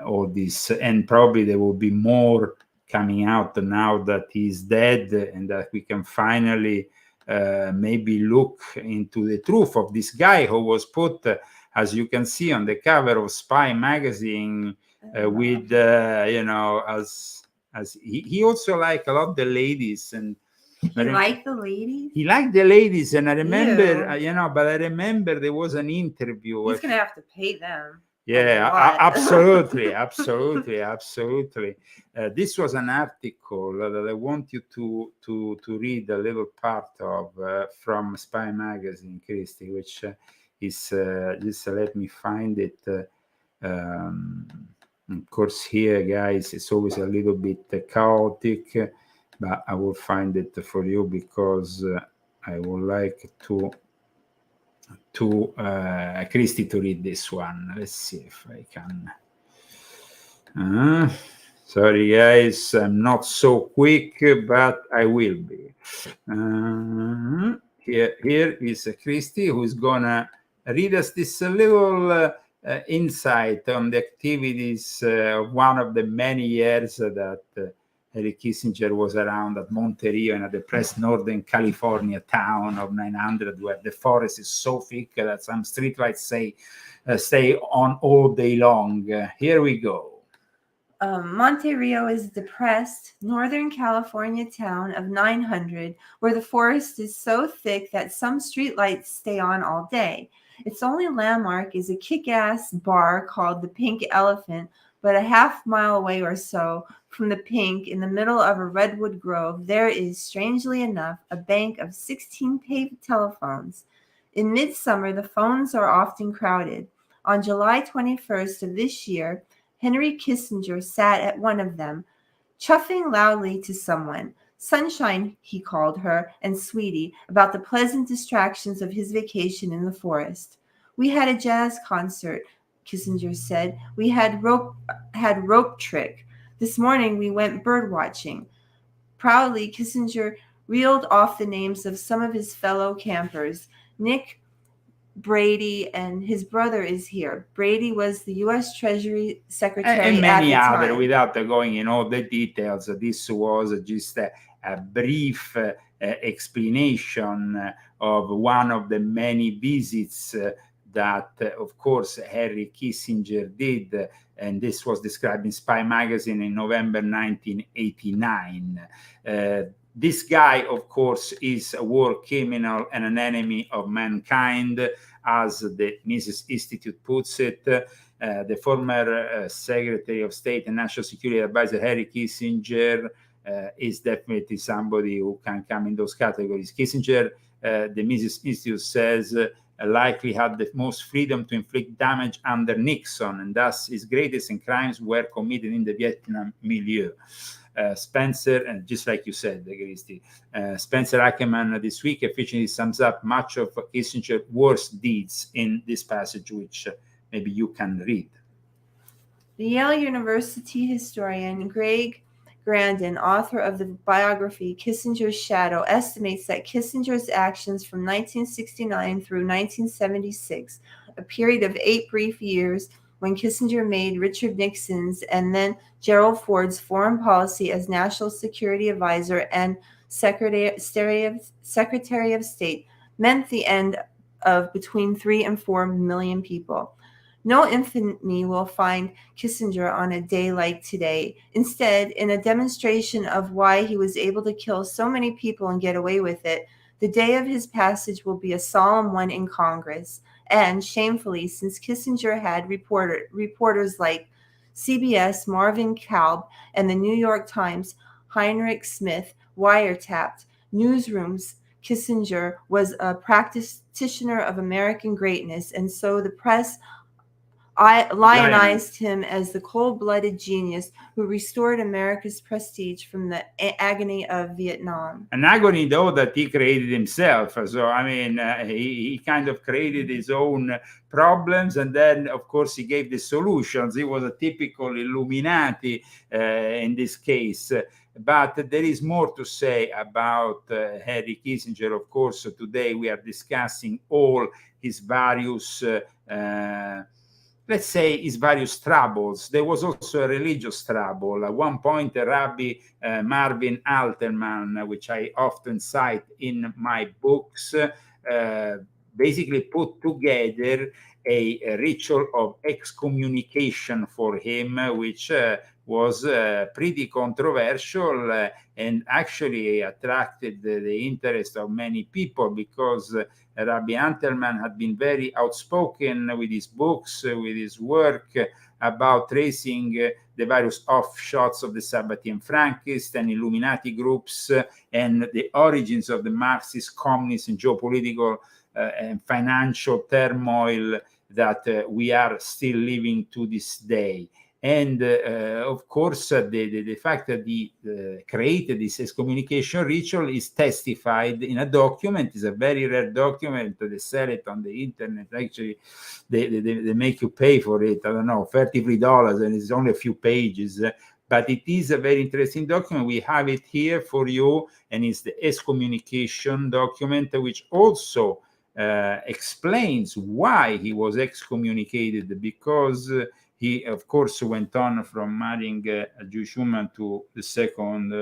Speaker 1: all this, and probably there will be more coming out now that he's dead, and that we can finally maybe look into the truth of this guy who was put, as you can see on the cover of Spy magazine, with as he also liked a lot of the ladies, and
Speaker 2: He liked the ladies?
Speaker 1: he liked the ladies, and I remember
Speaker 2: Ew.
Speaker 1: but I remember there was an interview.
Speaker 2: He's gonna have to pay them.
Speaker 1: Yeah, absolutely, absolutely, absolutely. This was an article that I want you to read a little part of from Spy magazine, Christy, which is just let me find it. Of course, here, guys, it's always a little bit chaotic, but I will find it for you because I would like to Christy to read this one. Let's see if I can. Sorry, guys, I'm not so quick, but I will be. Here is Christy, who's gonna read us this little insight on the activities of one of the many years that Henry Kissinger was around at Monterey, in a depressed northern California town of 900, where the forest is so thick that some streetlights stay on all day long. Here we go.
Speaker 2: Monterey is a depressed Northern California town of 900, where the forest is so thick that some streetlights stay on all day. Its only landmark is a kick-ass bar called the Pink Elephant, but a half-mile away or so from the Pink, in the middle of a redwood grove, there is, strangely enough, a bank of 16 paved telephones. In midsummer, the phones are often crowded. On July 21st of this year, Henry Kissinger sat at one of them, chuffing loudly to someone. Sunshine, he called her, and Sweetie, about the pleasant distractions of his vacation in the forest. We had a jazz concert, Kissinger said. We had rope trick. This morning we went bird watching. Proudly, Kissinger reeled off the names of some of his fellow campers. Nick Brady, and his brother is here. Brady was the U.S. Treasury Secretary
Speaker 1: and many
Speaker 2: at the
Speaker 1: other,
Speaker 2: time.
Speaker 1: without going in all the details. This was just a brief explanation of one of the many visits that, of course, Henry Kissinger did, and this was described in Spy magazine in November 1989. This guy, of course, is a war criminal and an enemy of mankind, as the Mises Institute puts it. The former Secretary of State and National Security Advisor, Henry Kissinger, is definitely somebody who can come in those categories. Kissinger, the Mises Institute says, likely had the most freedom to inflict damage under Nixon, and thus his greatest crimes were committed in the Vietnam milieu. Spencer, and just like you said, Christy, Spencer Ackerman this week efficiently sums up much of Kissinger's worst deeds in this passage, which maybe you can read.
Speaker 2: The Yale University historian Greg Grandin, author of the biography Kissinger's Shadow, estimates that Kissinger's actions from 1969 through 1976, a period of 8 brief years, when Kissinger made Richard Nixon's and then Gerald Ford's foreign policy as National Security Advisor and Secretary of State, meant the end of between 3 and 4 million people. No infamy will find Kissinger on a day like today. Instead, in a demonstration of why he was able to kill so many people and get away with it, the day of his passage will be a solemn one in Congress. And shamefully, since Kissinger had reporters like CBS, Marvin Kalb, and the New York Times, Heinrich Smith, wiretapped, newsrooms Kissinger was a practitioner of American greatness, and so the press lionized him as the cold-blooded genius who restored America's prestige from the agony of Vietnam.
Speaker 1: An agony, though, that he created himself. So, I mean, he kind of created his own problems, and then, of course, he gave the solutions. He was a typical Illuminati in this case. But there is more to say about Henry Kissinger. Of course, today we are discussing all his various let's say his various troubles. There was also a religious trouble. At one point, Rabbi Marvin Alterman, which I often cite in my books, basically put together a ritual of excommunication for him, which was pretty controversial and actually attracted the interest of many people, because Rabbi Antelman had been very outspoken with his books, with his work about tracing the various offshoots of the Sabbatean Frankists and Illuminati groups and the origins of the Marxist, communist, and geopolitical and financial turmoil that we are still living to this day. And of course, the fact that he created this excommunication ritual is testified in a document. It's a very rare document. They sell it on the internet. Actually, they make you pay for it. I don't know, $33, and it's only a few pages. But it is a very interesting document. We have it here for you, and it's the excommunication document, which also explains why he was excommunicated, because he, of course, went on from marrying a Jewish woman to the second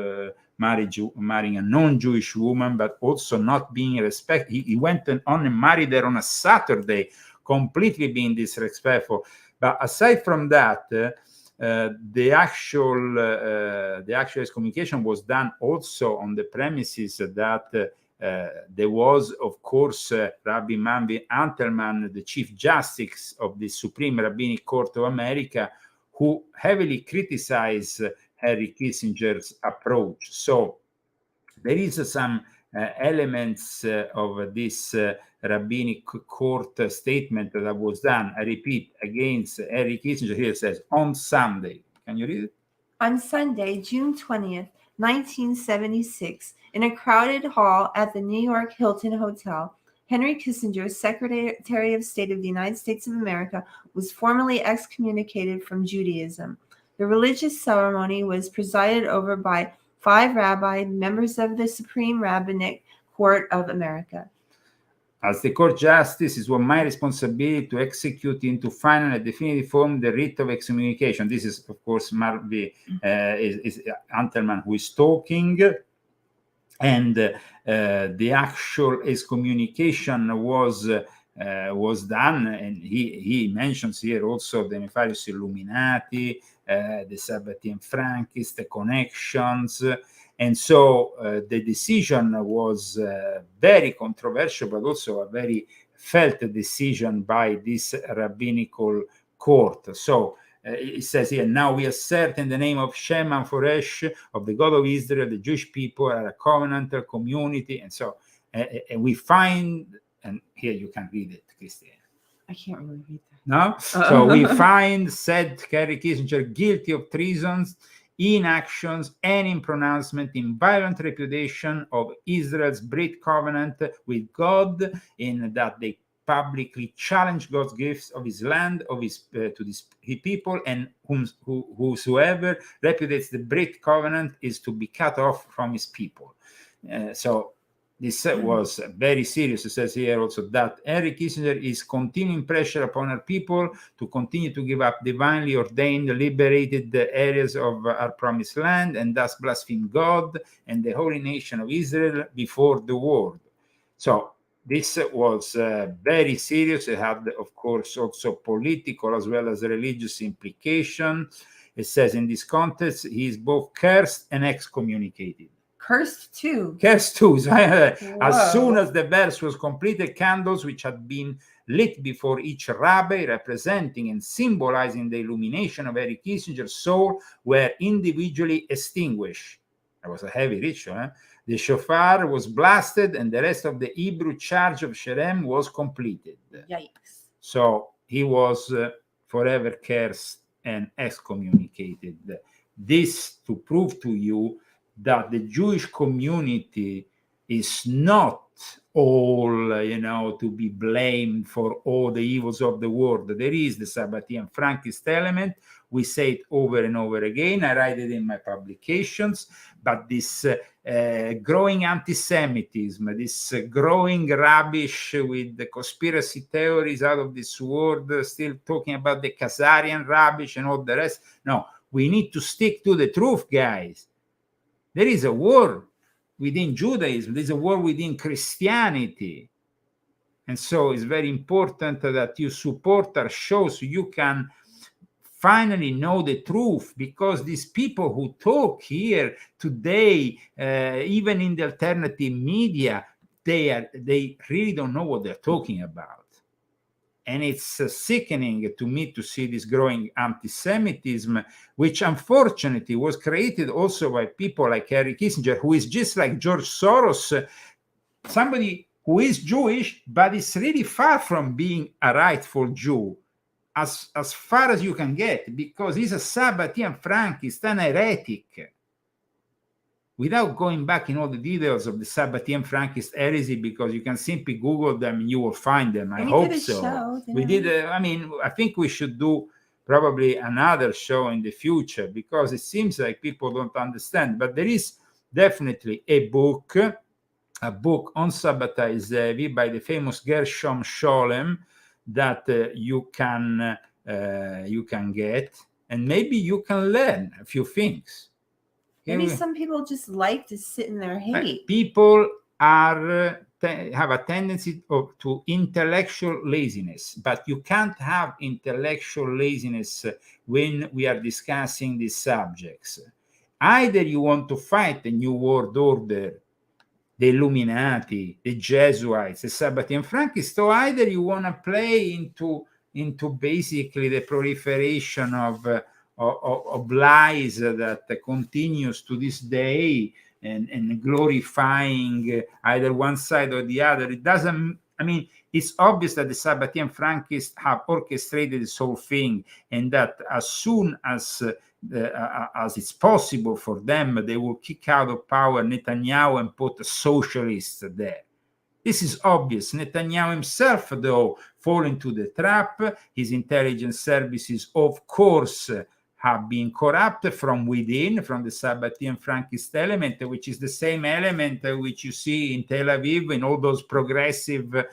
Speaker 1: marriage, marrying a non-Jewish woman, but also not being respected. He went on and married her on a Saturday, completely being disrespectful. But aside from that, the actual excommunication was done also on the premises that there was, of course, Rabbi Marvin Antelman, the Chief Justice of the Supreme Rabbinic Court of America, who heavily criticized Henry Kissinger's approach. So there is some elements of this Rabbinic Court statement that was done, I repeat, against Henry Kissinger. Here it says, on Sunday. Can you read it?
Speaker 2: On Sunday, June 20th, 1976, in a crowded hall at the New York Hilton Hotel, Henry Kissinger, Secretary of State of the United States of America, was formally excommunicated from Judaism. The religious ceremony was presided over by 5 rabbis, members of the Supreme Rabbinic Court of America.
Speaker 1: As the court justice, it was my responsibility to execute into final and definitive form the writ of excommunication. This is, of course, Marvin is Antelman who is talking. And the actual excommunication was done, and he mentions here also the nefarious Illuminati, the Sabbatean Frankists, the connections. And so the decision was very controversial, but also a very felt decision by this rabbinical court. So it says here, now we assert in the name of Shem and Foresh, of the God of Israel, the Jewish people are a covenantal community. And so and we find, and here you can read it, Christian.
Speaker 2: I can't really read that.
Speaker 1: No? So we find, said Henry Kissinger, guilty of treasons, inactions, and in pronouncement in violent repudiation of Israel's Brit covenant with God, in that they publicly challenge God's gifts of his land, of his to his people, and whosoever repudiates the Brit covenant is to be cut off from his people. So this was very serious. It says here also that Henry Kissinger is continuing pressure upon our people to continue to give up divinely ordained, liberated areas of our promised land, and thus blaspheme God and the holy nation of Israel before the world. So this was very serious. It had, of course, also political as well as religious implications. It says in this context, he is both cursed and excommunicated.
Speaker 2: Cursed too.
Speaker 1: Cursed too. As soon as the verse was completed, candles which had been lit before each rabbi, representing and symbolizing the illumination of Henry Kissinger's soul, were individually extinguished. That was a heavy ritual. The shofar was blasted, and the rest of the Hebrew charge of Sherem was completed.
Speaker 2: Yikes.
Speaker 1: So he was forever cursed and excommunicated. This to prove to you that the Jewish community is not all, to be blamed for all the evils of the world. There is the Sabbatean Frankist element. We say it over and over again. I write it in my publications. But this growing anti-Semitism, this growing rubbish with the conspiracy theories out of this world, still talking about the Khazarian rubbish and all the rest. No, we need to stick to the truth, guys. There is a war within Judaism. There's a war within Christianity. And so it's very important that you support our show so you can finally know the truth, because these people who talk here today, even in the alternative media, they really don't know what they're talking about. And it's sickening to me to see this growing anti-Semitism, which unfortunately was created also by people like Henry Kissinger, who is just like George Soros, somebody who is Jewish, but is really far from being a rightful Jew, as far as you can get, because he's a Sabbatean Frankist, an heretic. Without going back in all the details of the Sabbatean Frankist heresy, because you can simply Google them and you will find them. I hope so. We did. I think we should do probably another show in the future, because it seems like people don't understand. But there is definitely a book on Sabbatai Zevi by the famous Gershom Scholem that you can get, and maybe you can learn a few things.
Speaker 2: Maybe some people just like to sit in their hate.
Speaker 1: People have a tendency to intellectual laziness, but you can't have intellectual laziness when we are discussing these subjects. Either you want to fight the New World Order, the Illuminati, the Jesuits, the Sabbatean Frankists, or either you want to play into basically the proliferation of lies that continues to this day, and glorifying either one side or the other. It doesn't, it's obvious that the Sabbatean Frankists have orchestrated this whole thing, and that as soon as it's possible for them, they will kick out of power Netanyahu and put socialists there. This is obvious. Netanyahu himself, though, fall into the trap. His intelligence services, of course, have been corrupted from within, from the Sabbatean Frankist element, which is the same element which you see in Tel Aviv in all those progressive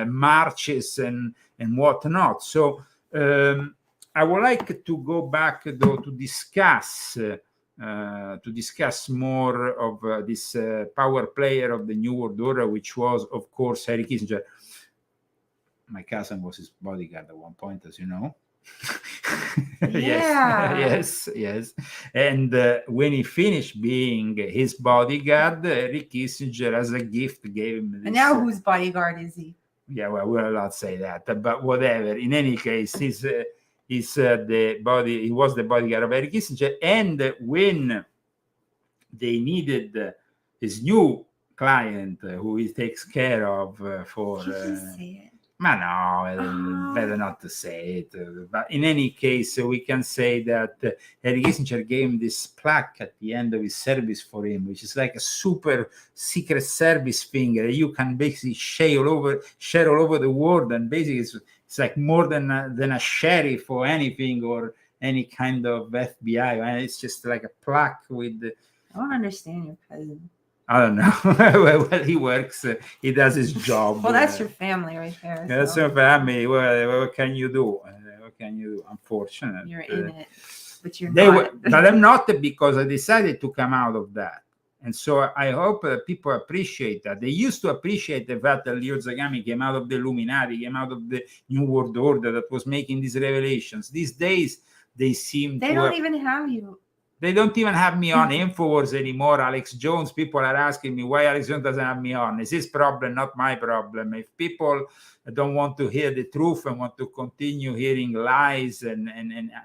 Speaker 1: marches and whatnot. So I would like to go back, though, to discuss more of this power player of the New World Order, which was, of course, Henry Kissinger. My cousin was his bodyguard at one point, as you know. Yes. And when he finished being his bodyguard, Henry Kissinger, as a gift, gave him this.
Speaker 2: And now whose bodyguard is he?
Speaker 1: Yeah, well, we're allowed to say that, but whatever. In any case, he was the bodyguard of Henry Kissinger. And when they needed his new client, who he takes care of for.
Speaker 2: You can say it.
Speaker 1: No, better not to say it. But in any case, we can say that Henry Kissinger gave him this plaque at the end of his service for him, which is like a super secret service finger. You can basically share all over the world, and basically it's like more than a sheriff or anything, or any kind of FBI. It's just like a plaque with.
Speaker 2: I don't understand your cousin.
Speaker 1: I don't know. Well, he works. He does his job.
Speaker 2: Well, that's your family right there.
Speaker 1: So. That's your family. Well, what can you do? What can you do? Unfortunate.
Speaker 2: You're in it, but you're not.
Speaker 1: But I'm not, because I decided to come out of that. And so I hope people appreciate that. They used to appreciate the fact that Leo Zagami came out of the Illuminati, came out of the New World Order that was making these revelations. These days, they
Speaker 2: don't even have you.
Speaker 1: They don't even have me on InfoWars anymore. Alex Jones, people are asking me why Alex Jones doesn't have me on. It's his problem, not my problem. If people don't want to hear the truth and want to continue hearing lies and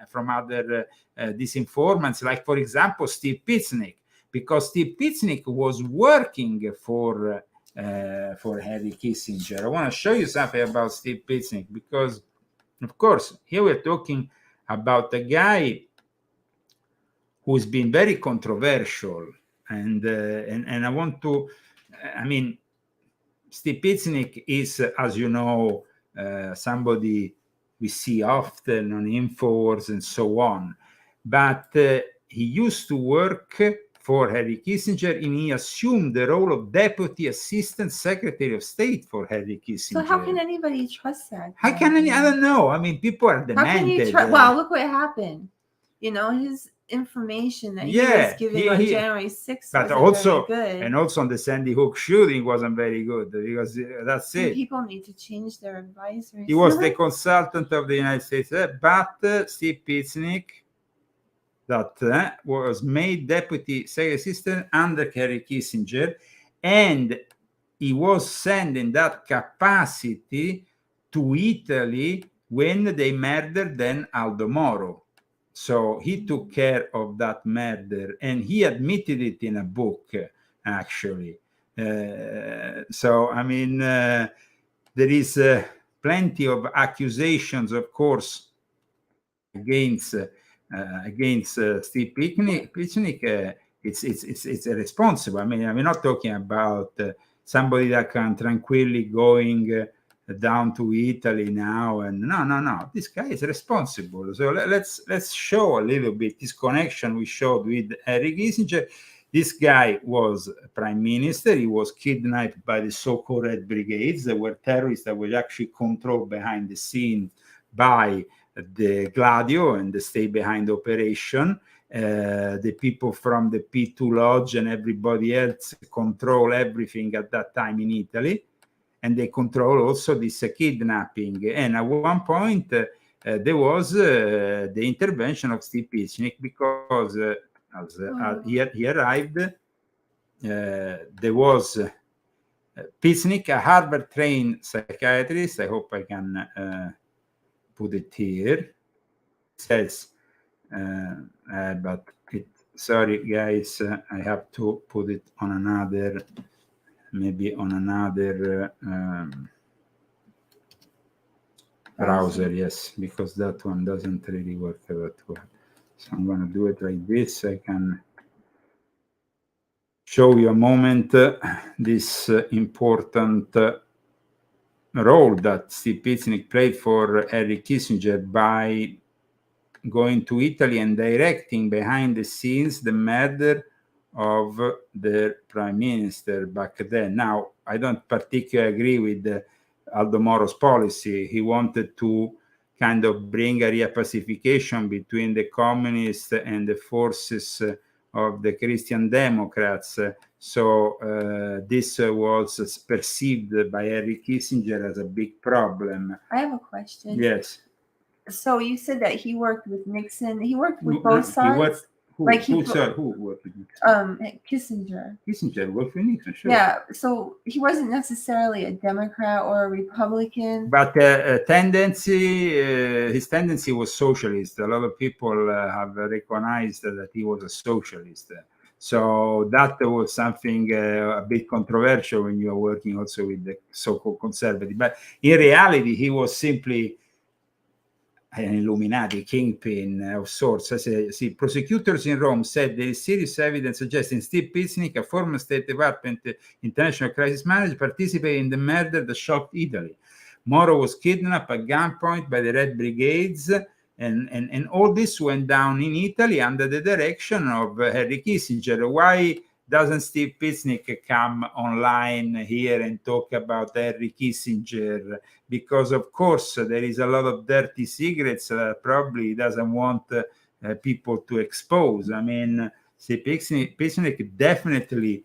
Speaker 1: from other disinformants, like, for example, Steve Pitsnick. because Steve Pitsnick was working for Henry Kissinger. I want to show you something about Steve Pitsnick because, of course, here we're talking about a guy who's been very controversial, and I want to, I mean, Steve Pitsnick is, as you know, somebody we see often on InfoWars and so on, but he used to work for Henry Kissinger, and he assumed the role of Deputy Assistant Secretary of State for Henry Kissinger.
Speaker 2: So how can anybody trust that?
Speaker 1: How can I don't know. I mean, people are demented.
Speaker 2: How can you trust? Well, look what happened. You know, his information that he was giving on January 6th
Speaker 1: but
Speaker 2: wasn't
Speaker 1: also,
Speaker 2: very good.
Speaker 1: and also on the Sandy Hook shooting wasn't very good because that's
Speaker 2: And
Speaker 1: it.
Speaker 2: people need to change their advisories.
Speaker 1: He was the consultant of the United States, but Steve Pitsnick, that was made Deputy Secretary Assistant under Henry Kissinger, and he was sent in that capacity to Italy when they murdered then Aldo Moro. So he took care of that murder, and he admitted it in a book, actually. So, I mean, there is plenty of accusations, of course, against Steve Pitsnick. It's irresponsible. I mean, we're not talking about somebody that can tranquilly going down to Italy now, and no, this guy is responsible. So let's show a little bit this connection we showed with Henry Kissinger. This guy was prime minister. He was kidnapped by the so-called Red Brigades. That were terrorists that were actually controlled behind the scene by the Gladio and the stay behind operation. The people from the P2 Lodge and everybody else control everything at that time in Italy. And they control also this kidnapping. And at one point, there was the intervention of Steve Pitsnick because as he arrived, there was Pitsnick, a Harvard-trained psychiatrist. I hope I can put it here. It says, but sorry, guys, I have to put it on another. Maybe on another browser, yes, because that one doesn't really work that well. So I'm going to do it like this. I can show you a moment this important role that Steve Pitsnick played for Henry Kissinger by going to Italy and directing behind the scenes the murder of the prime minister back then. Now, I don't particularly agree with Aldo Moro's policy. He wanted to kind of bring a repacification between the communists and the forces of the Christian Democrats. So this was perceived by Henry Kissinger as a big problem.
Speaker 2: I have a question.
Speaker 1: Yes.
Speaker 2: So you said that he worked with Nixon. He worked with both sides.
Speaker 1: Who worked with Nixon?
Speaker 2: Kissinger.
Speaker 1: Kissinger worked with Nixon, sure.
Speaker 2: Yeah, so he wasn't necessarily a Democrat or a Republican.
Speaker 1: But his tendency was socialist. A lot of people have recognized that he was a socialist. So that was something a bit controversial when you are working also with the so-called conservative. But in reality, he was simply an Illuminati kingpin of sorts. See, prosecutors in Rome said there is serious evidence suggesting Steve Pitsnick, a former State Department international crisis manager, participated in the murder that shocked Italy. Moro was kidnapped at gunpoint by the Red Brigades, and all this went down in Italy under the direction of Henry Kissinger. Why doesn't Steve Pitsnick come online here and talk about Henry Kissinger? Because, of course, there is a lot of dirty secrets that probably he doesn't want people to expose. I mean, Steve Pitsnick definitely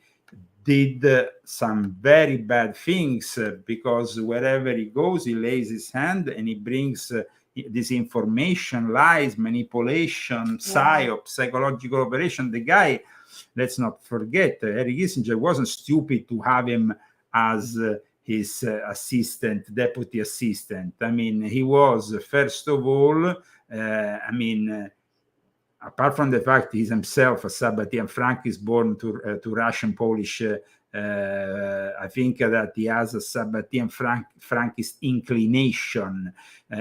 Speaker 1: did some very bad things because wherever he goes, he lays his hand and he brings disinformation, lies, manipulation, psyop, psychological operation. The guy, let's not forget, Henry Kissinger wasn't stupid to have him as his assistant, deputy assistant. I mean, he was, first of all, apart from the fact he's himself a Sabbatean, Frank is born to Russian Polish. I think that he has a Sabbatean Frankist inclination,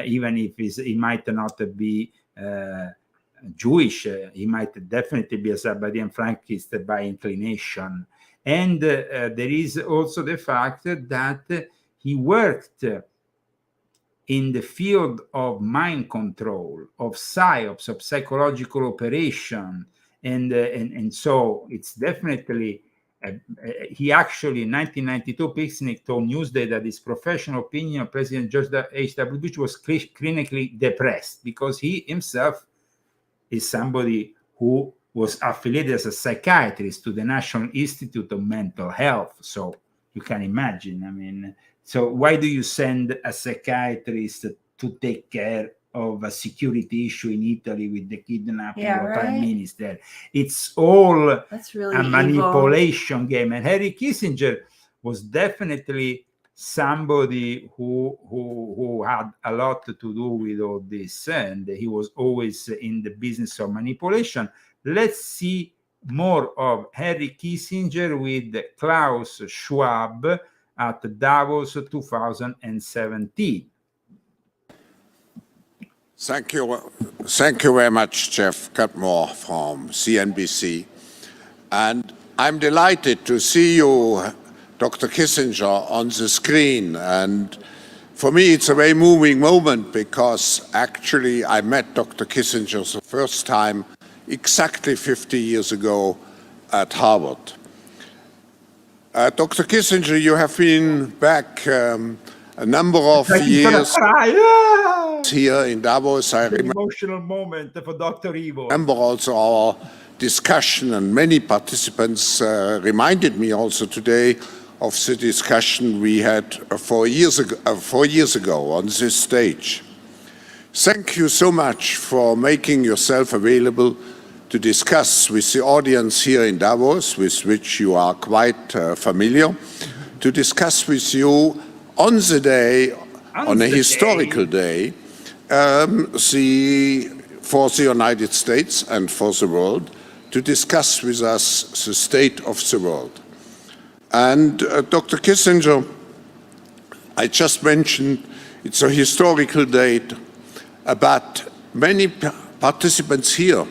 Speaker 1: even if he might not be Jewish. He might definitely be a Sabbatean Frankist by inclination. And there is also the fact that he worked in the field of mind control, of psyops, of psychological operation, and so it's definitely. He actually, in 1992, Pixnick told Newsday that his professional opinion of President George H.W. Bush was clinically depressed, because he himself is somebody who was affiliated as a psychiatrist to the National Institute of Mental Health. So you can imagine, I mean, so why do you send a psychiatrist to take care of a security issue in Italy with the kidnapping of a prime minister? It's all
Speaker 2: That's really
Speaker 1: a manipulation
Speaker 2: evil
Speaker 1: game. And Henry Kissinger was definitely somebody who had a lot to do with all this, and he was always in the business of manipulation. Let's see more of Henry Kissinger with Klaus Schwab at Davos 2017.
Speaker 16: Thank you very much, Jeff Cutmore from CNBC. And I'm delighted to see you, Dr. Kissinger, on the screen. And for me, it's a very moving moment, because actually I met Dr. Kissinger the first time exactly 50 years ago at Harvard. Dr. Kissinger, you have been back a number of years here in Davos. I remember
Speaker 1: emotional moment for Dr. Ivo.
Speaker 16: Remember also our discussion, and many participants reminded me also today of the discussion we had 4 years ago on this stage. Thank you so much for making yourself available to discuss with the audience here in Davos, with which you are quite familiar, to discuss with you on the day, on a historical day, for the United States and for the world, to discuss with us the state of the world. And Dr. Kissinger, I just mentioned it's a historical date, but many participants here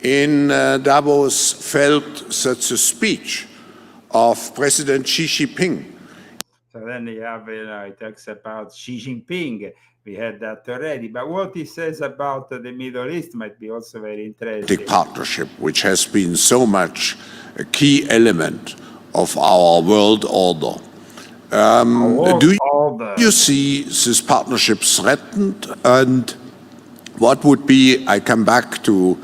Speaker 16: in Davos felt that the speech of President Xi Jinping.
Speaker 1: So then you have, he talks about Xi Jinping. We had that already. But what he says about the Middle East might be also very interesting.
Speaker 16: Partnership, which has been so much a key element of our world order. Do you see this partnership threatened? And what would be, I come back to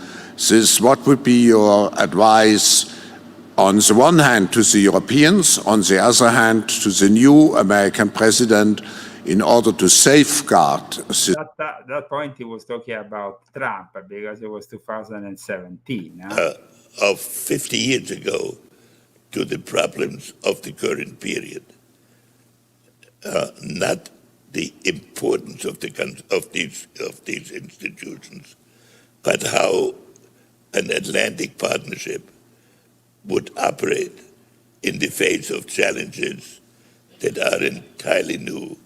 Speaker 16: this, what would be your advice on the one hand to the Europeans, on the other hand to the new American president, in order to safeguard
Speaker 1: that point he was talking about Trump, because it was 2017.
Speaker 14: Of 50 years ago to the problems of the current period. Not the importance of these institutions, but how an Atlantic partnership would operate in the face of challenges that are entirely new.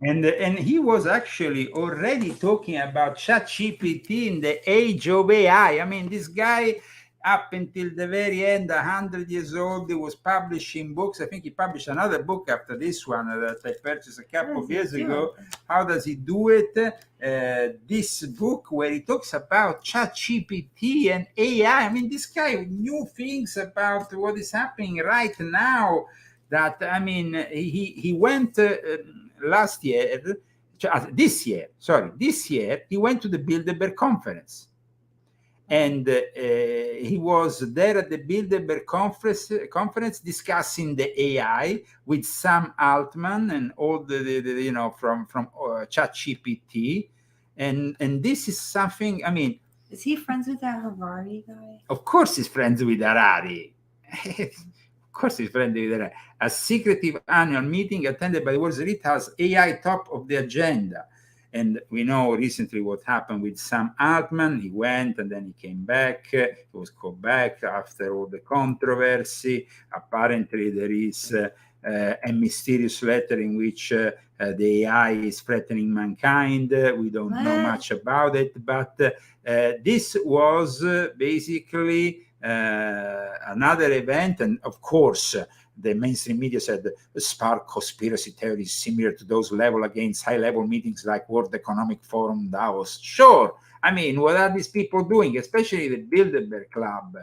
Speaker 1: And he was actually already talking about ChatGPT in the age of AI. I mean, this guy, up until the very end, 100 years old, he was publishing books. I think he published another book after this one that I purchased a couple of years ago. How does he do it? This book where he talks about ChatGPT and AI. I mean, this guy knew things about what is happening right now. That, I mean, he went this year, he went to the Bilderberg conference. And he was there at the Bilderberg conference discussing the AI with Sam Altman and all the from ChatGPT, and this is something. I mean,
Speaker 2: is he friends with that Harari guy?
Speaker 1: Of course, he's friends with Harari. Of course, he's friendly with Harari. A secretive annual meeting attended by the world's elite has AI top of the agenda. And we know recently what happened with Sam Altman. He went and then he came back. He was called back after all the controversy. Apparently, there is a mysterious letter in which the AI is threatening mankind. We don't know much about it, but this was basically another event. And of course, the mainstream media said spark conspiracy theories similar to those level against high-level meetings like World Economic Forum, Davos. Sure. I mean, what are these people doing? Especially the Bilderberg Club.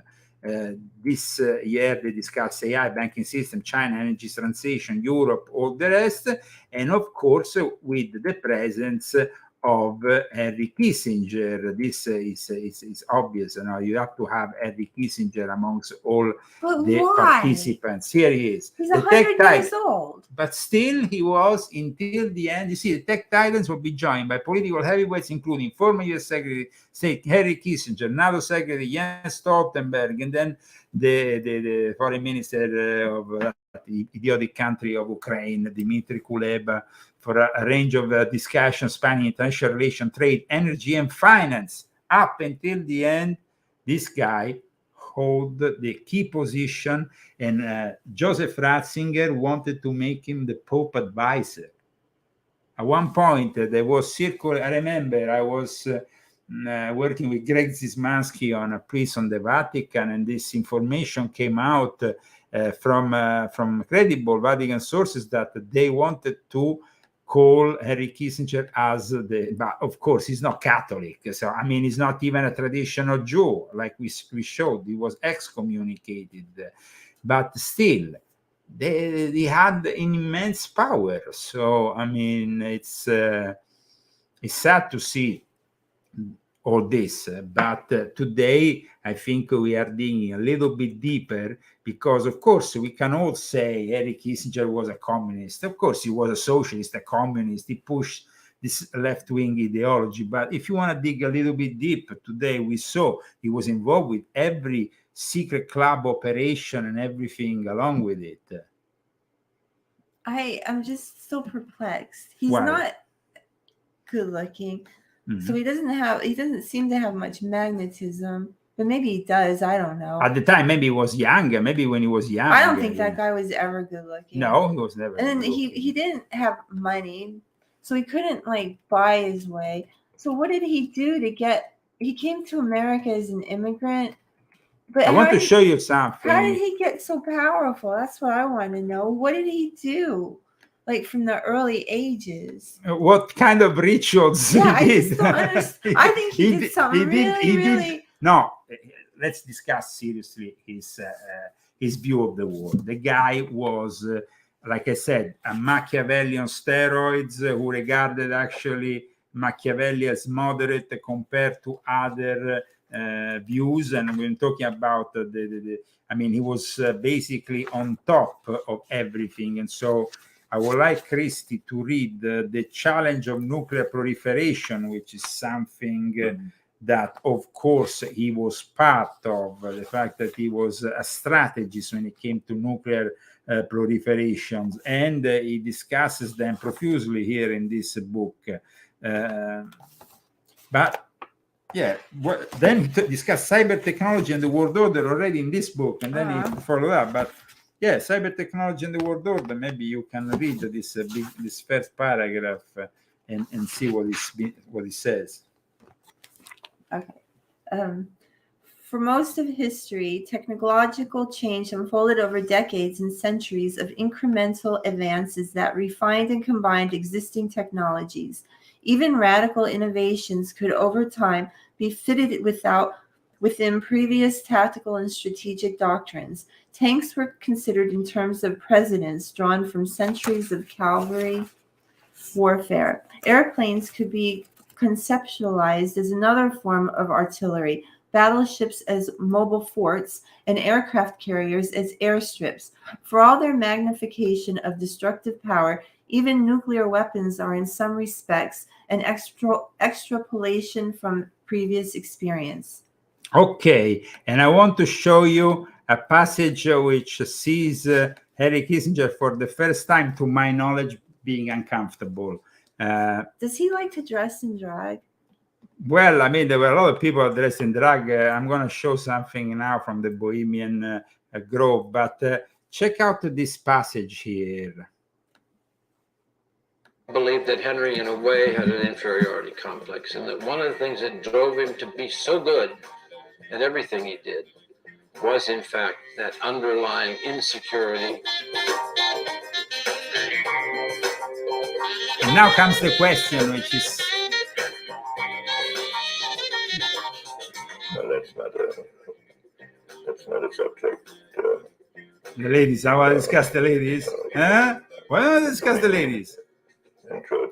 Speaker 1: This year they discussed AI, banking system, China, energy transition, Europe, all the rest. And of course, with the presence of Henry Kissinger. This is obvious. You know, you have to have Henry Kissinger amongst all the participants. Here he is.
Speaker 2: He's 100 years old.
Speaker 1: But still, he was until the end. You see, the tech titans will be joined by political heavyweights, including former U.S. Secretary of State Henry Kissinger, NATO Secretary Jens Stoltenberg, and then the foreign minister of the idiotic country of Ukraine, Dmitry Kuleba, for a range of discussions spanning international relations, trade, energy, and finance. Up until the end, this guy hold the key position, and Joseph Ratzinger wanted to make him the Pope advisor. At one point, there was circular. I remember I was working with Greg Zismansky on a piece on the Vatican, and this information came out from credible Vatican sources that they wanted to call Henry Kissinger as but of course he's not Catholic, so I mean he's not even a traditional Jew like we showed. He was excommunicated, but still they had immense power. So I mean it's sad to see all this, but today I think we are digging a little bit deeper, because of course we can all say Henry Kissinger was a communist. Of course he was a socialist, a communist. He pushed this left-wing ideology. But if you want to dig a little bit deep, today we saw he was involved with every secret club operation and everything along with it.
Speaker 2: I'm just so perplexed. He's
Speaker 1: Why?
Speaker 2: not good looking. So he doesn't seem to have much magnetism, but maybe he does. I don't know.
Speaker 1: At the time, maybe he was younger. Maybe when he was young.
Speaker 2: I don't think that guy was ever good looking.
Speaker 1: No, he was never.
Speaker 2: And then he didn't have money, so he couldn't like buy his way. So what did he do to get? He came to America as an immigrant. But
Speaker 1: I want to show you something.
Speaker 2: How did he get so powerful? That's what I want to know. What did he do? Like from the early ages.
Speaker 1: What kind of rituals he did?
Speaker 2: I just don't understand. I think he did something really.
Speaker 1: No, let's discuss seriously his view of the world. The guy was, like I said, a Machiavelli on steroids, who regarded actually Machiavelli as moderate compared to other views. And we're talking about I mean, he was basically on top of everything. And so I would like Christy to read the challenge of nuclear proliferation, which is something that, of course, he was part of. The fact that he was a strategist when it came to nuclear proliferations, and he discusses them profusely here in this book. But yeah, then he discussed cyber technology and the world order already in this book, and then he followed up. But yeah, cyber technology and the world order. Maybe you can read this first paragraph and see what he says.
Speaker 2: Okay. For most of history, technological change unfolded over decades and centuries of incremental advances that refined and combined existing technologies. Even radical innovations could over time be fitted within previous tactical and strategic doctrines. Tanks were considered in terms of precedents drawn from centuries of cavalry warfare. Airplanes could be conceptualized as another form of artillery, battleships as mobile forts, and aircraft carriers as airstrips. For all their magnification of destructive power, even nuclear weapons are in some respects an extrapolation from previous experience.
Speaker 1: Okay, and I want to show you a passage which sees Henry Kissinger for the first time, to my knowledge, being uncomfortable.
Speaker 2: Does he like to dress in drag?
Speaker 1: Well, I mean, there were a lot of people dressed in drag. I'm going to show something now from the Bohemian Grove, but check out this passage here.
Speaker 17: I believe that Henry, in a way, had an inferiority complex, and that one of the things that drove him to be so good at everything he did was, in fact, that underlying insecurity.
Speaker 1: And now comes the question, which is...
Speaker 14: Well, that's not a subject.
Speaker 1: The ladies, I want to discuss the ladies. Huh? Why don't we discuss the ladies?
Speaker 14: In truth,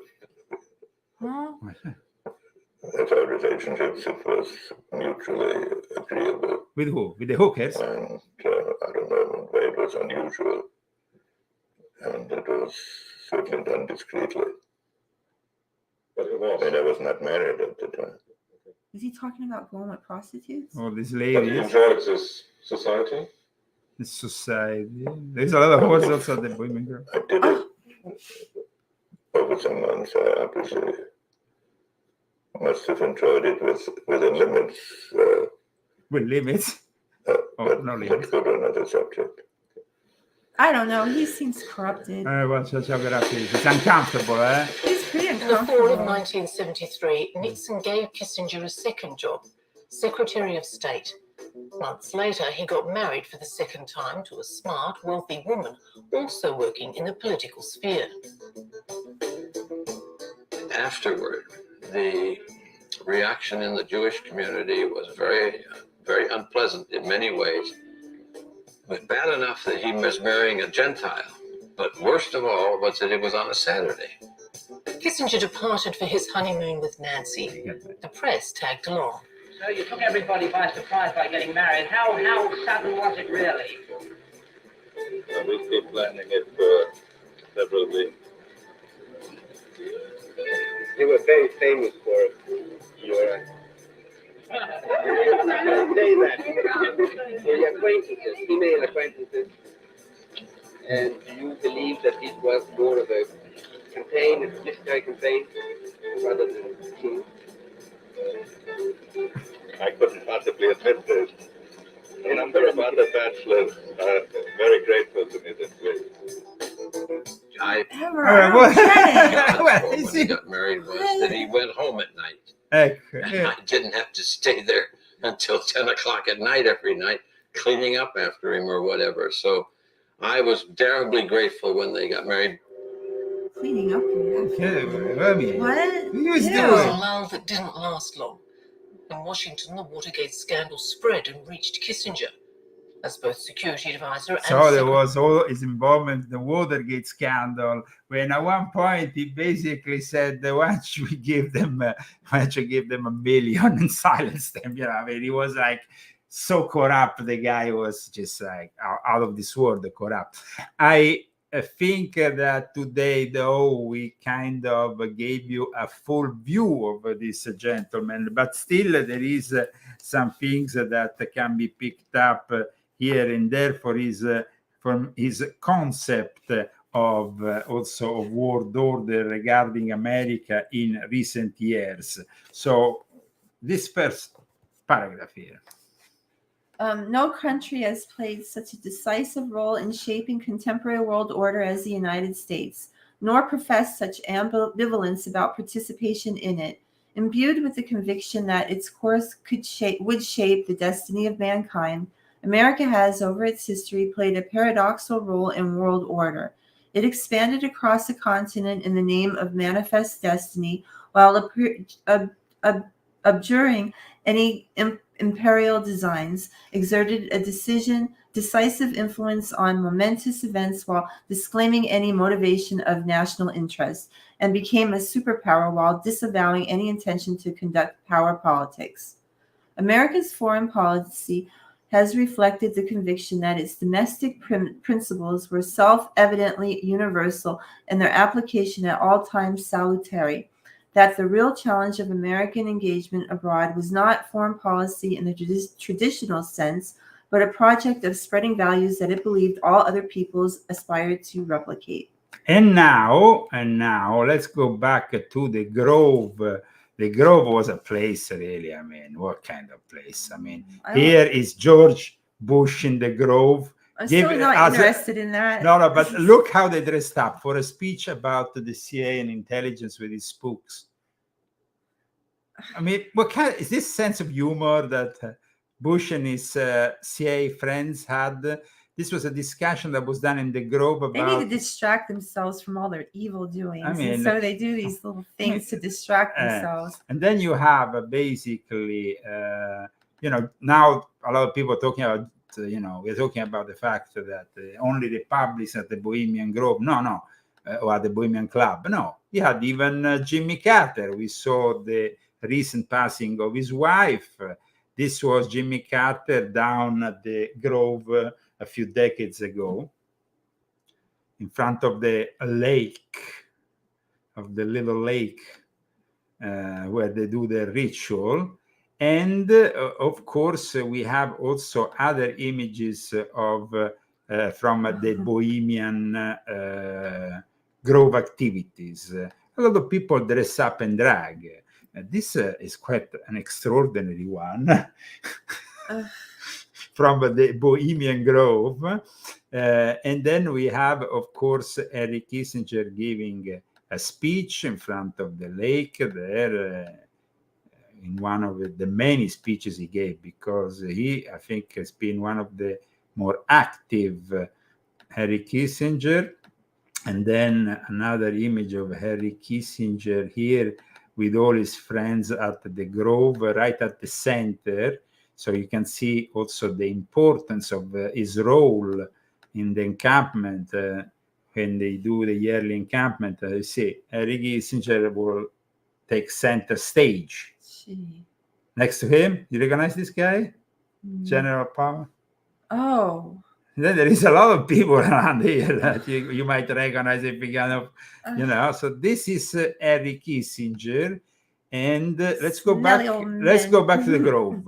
Speaker 2: Huh?
Speaker 14: if our relationships, it was mutually agreeable.
Speaker 1: With who? With the hookers?
Speaker 14: And I don't know why it was unusual. And it was certainly done discreetly. But it was. I mean, I was not married at the time.
Speaker 2: Is he talking about going with prostitutes?
Speaker 1: All these
Speaker 18: But you
Speaker 1: ladies.
Speaker 18: enjoyed this society?
Speaker 1: This society. There's a lot of horses also at the Bohemian Grove.
Speaker 14: I did it over some months. I obviously must have enjoyed it within limits.
Speaker 1: With limits?
Speaker 14: But
Speaker 1: no
Speaker 14: let's go to another subject.
Speaker 2: I don't know. He seems corrupted.
Speaker 1: It's uncomfortable, eh?
Speaker 2: He's pretty
Speaker 19: In the fall of
Speaker 2: uncomfortable.
Speaker 19: 1973, Nixon gave Kissinger a second job, Secretary of State. Months later, he got married for the second time to a smart, wealthy woman, also working in the political sphere.
Speaker 17: Afterward, the reaction in the Jewish community was very, very unpleasant in many ways. It was bad enough that he was marrying a Gentile, but worst of all was that it was on a Saturday.
Speaker 19: Kissinger departed for his honeymoon with Nancy. The press tagged along.
Speaker 20: So you took everybody by surprise by getting married. How sudden was it really?
Speaker 14: We've been planning it for several weeks.
Speaker 21: You were very famous for your your acquaintances, female acquaintances. And do you believe that it was more of a campaign, a publicity campaign, rather than true?
Speaker 14: I couldn't possibly admit this. A number of other bachelors are very grateful to me this way.
Speaker 17: I
Speaker 1: Well,
Speaker 17: when he got married was that he went home at night. And I didn't have to stay there until 10 o'clock at night every night, cleaning up after him or whatever. So I was terribly grateful when they got married.
Speaker 2: Cleaning up
Speaker 19: What? It was a lull that didn't last long. In Washington, the Watergate scandal spread and reached Kissinger as both security advisor and
Speaker 1: So there was all his involvement in the Watergate scandal, when at one point he basically said, "Why don't you give them $1 million and silence them?" You know, I mean, he was like so corrupt. The guy was just like out of this world, corrupt. I think that today, though, we kind of gave you a full view of this gentleman, but still there is some things that can be picked up here and there from his concept of also of world order regarding America in recent years. So this first paragraph here.
Speaker 2: No country has played such a decisive role in shaping contemporary world order as the United States, nor professed such ambivalence about participation in it. Imbued with the conviction that its course would shape the destiny of mankind, America has, over its history, played a paradoxical role in world order. It expanded across the continent in the name of manifest destiny, while abjuring any imperial designs, exerted a decisive influence on momentous events while disclaiming any motivation of national interest, and became a superpower while disavowing any intention to conduct power politics. America's foreign policy has reflected the conviction that its domestic principles were self-evidently universal and their application at all times salutary, that the real challenge of American engagement abroad was not foreign policy in the traditional sense, but a project of spreading values that it believed all other peoples aspired to replicate.
Speaker 1: And now, let's go back to the Grove. The Grove was a place, really. I mean, what kind of place? I mean, here is George Bush in the Grove.
Speaker 2: I'm still not interested in that.
Speaker 1: No, but look how they dressed up for a speech about the CIA and intelligence with his spooks. I mean, what kind is this sense of humor that Bush and his CIA friends had? This was a discussion that was done in the Grove about.
Speaker 2: They need to distract themselves from all their evil doings,
Speaker 1: I mean,
Speaker 2: and so they do these little things to distract themselves.
Speaker 1: And then you have basically, now a lot of people are talking about, we're talking about the fact that only the publics at the Bohemian Grove, or at the Bohemian Club. No, you had even Jimmy Carter. We saw the recent passing of his wife. This was Jimmy Carter down at the Grove a few decades ago, in front of the lake, of the little lake where they do their ritual. And of course, we have also other images of from the Bohemian Grove activities. A lot of people dress up and drag. This is quite an extraordinary one. From the Bohemian Grove. And then we have, of course, Henry Kissinger giving a speech in front of the lake there, in one of the many speeches he gave, because he, I think, has been one of the more active Henry Kissinger. And then another image of Henry Kissinger here with all his friends at the Grove, right at the center. So you can see also the importance of his role in the encampment when they do the yearly encampment. You see, Henry Kissinger will take center stage.
Speaker 2: Gee.
Speaker 1: Next to him, you recognize this guy? General Palmer?
Speaker 2: Oh.
Speaker 1: Then there is a lot of people around here that you might recognize if you kind of, So this is Henry Kissinger. And let's go back to the Grove.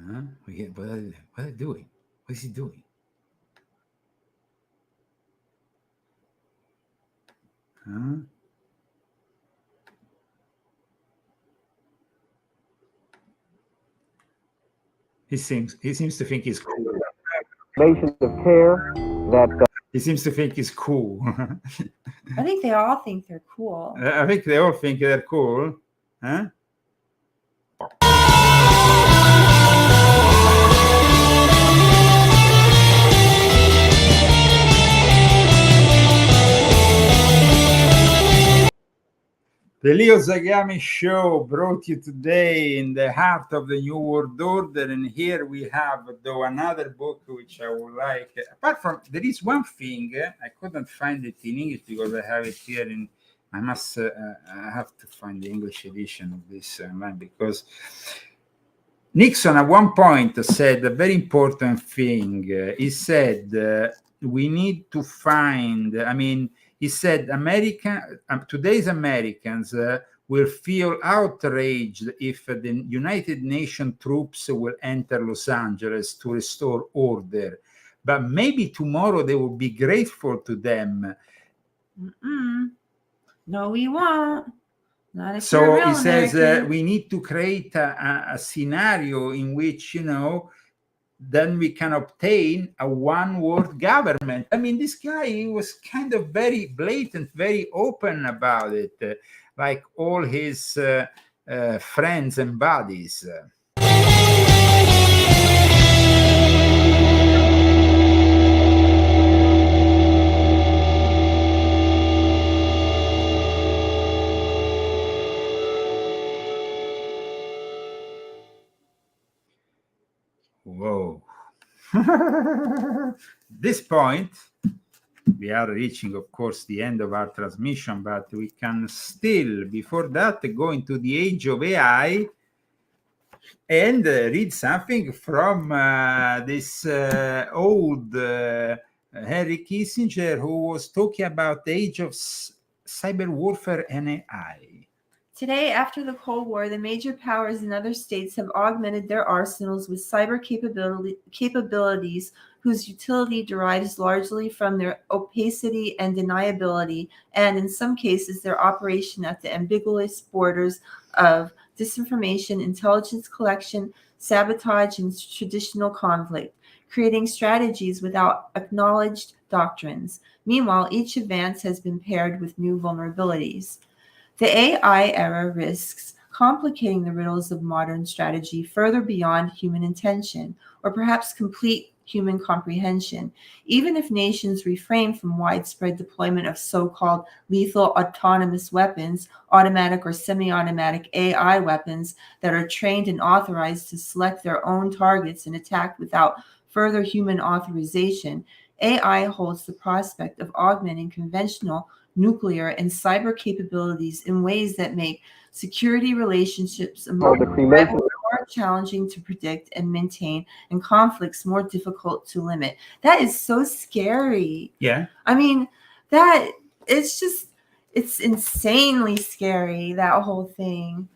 Speaker 1: What are they doing? What is he doing? He seems to think he's cool.
Speaker 15: Of care that
Speaker 1: he seems to think he's cool.
Speaker 2: I think they all think they're cool.
Speaker 1: I think they all think they're cool, huh? The Leo Zagami Show brought you today in the heart of the New World Order. And here we have, though, another book which I would like. Apart from, there is one thing, I couldn't find it in English because I have it here in, I have to find the English edition of this online, because Nixon at one point said a very important thing. He said, we need to find, he said, today's Americans will feel outraged if the United Nations troops will enter Los Angeles to restore order. But maybe tomorrow they will be grateful to them.
Speaker 2: No, we won't. Not if
Speaker 1: So
Speaker 2: you're
Speaker 1: he says
Speaker 2: American.
Speaker 1: we need to create a scenario in which, then we can obtain a one-world government. This guy was kind of very blatant, very open about it, like all his friends and buddies. Whoa. This point, we are reaching, of course, the end of our transmission, but we can still, before that, go into the age of AI and read something from this old Henry Kissinger, who was talking about the age of cyber warfare and AI.
Speaker 2: Today, after the Cold War, the major powers in other states have augmented their arsenals with cyber capabilities whose utility derives largely from their opacity and deniability, and in some cases, their operation at the ambiguous borders of disinformation, intelligence collection, sabotage, and traditional conflict, creating strategies without acknowledged doctrines. Meanwhile, each advance has been paired with new vulnerabilities. The AI era risks complicating the riddles of modern strategy further beyond human intention, or perhaps complete human comprehension. Even if nations refrain from widespread deployment of so-called lethal autonomous weapons, automatic or semi-automatic AI weapons that are trained and authorized to select their own targets and attack without further human authorization, AI holds the prospect of augmenting conventional nuclear and cyber capabilities in ways that make security relationships among rivals more challenging to predict and maintain, and conflicts more difficult to limit. That is so scary.
Speaker 1: Yeah.
Speaker 2: I mean, it's insanely scary, that whole thing.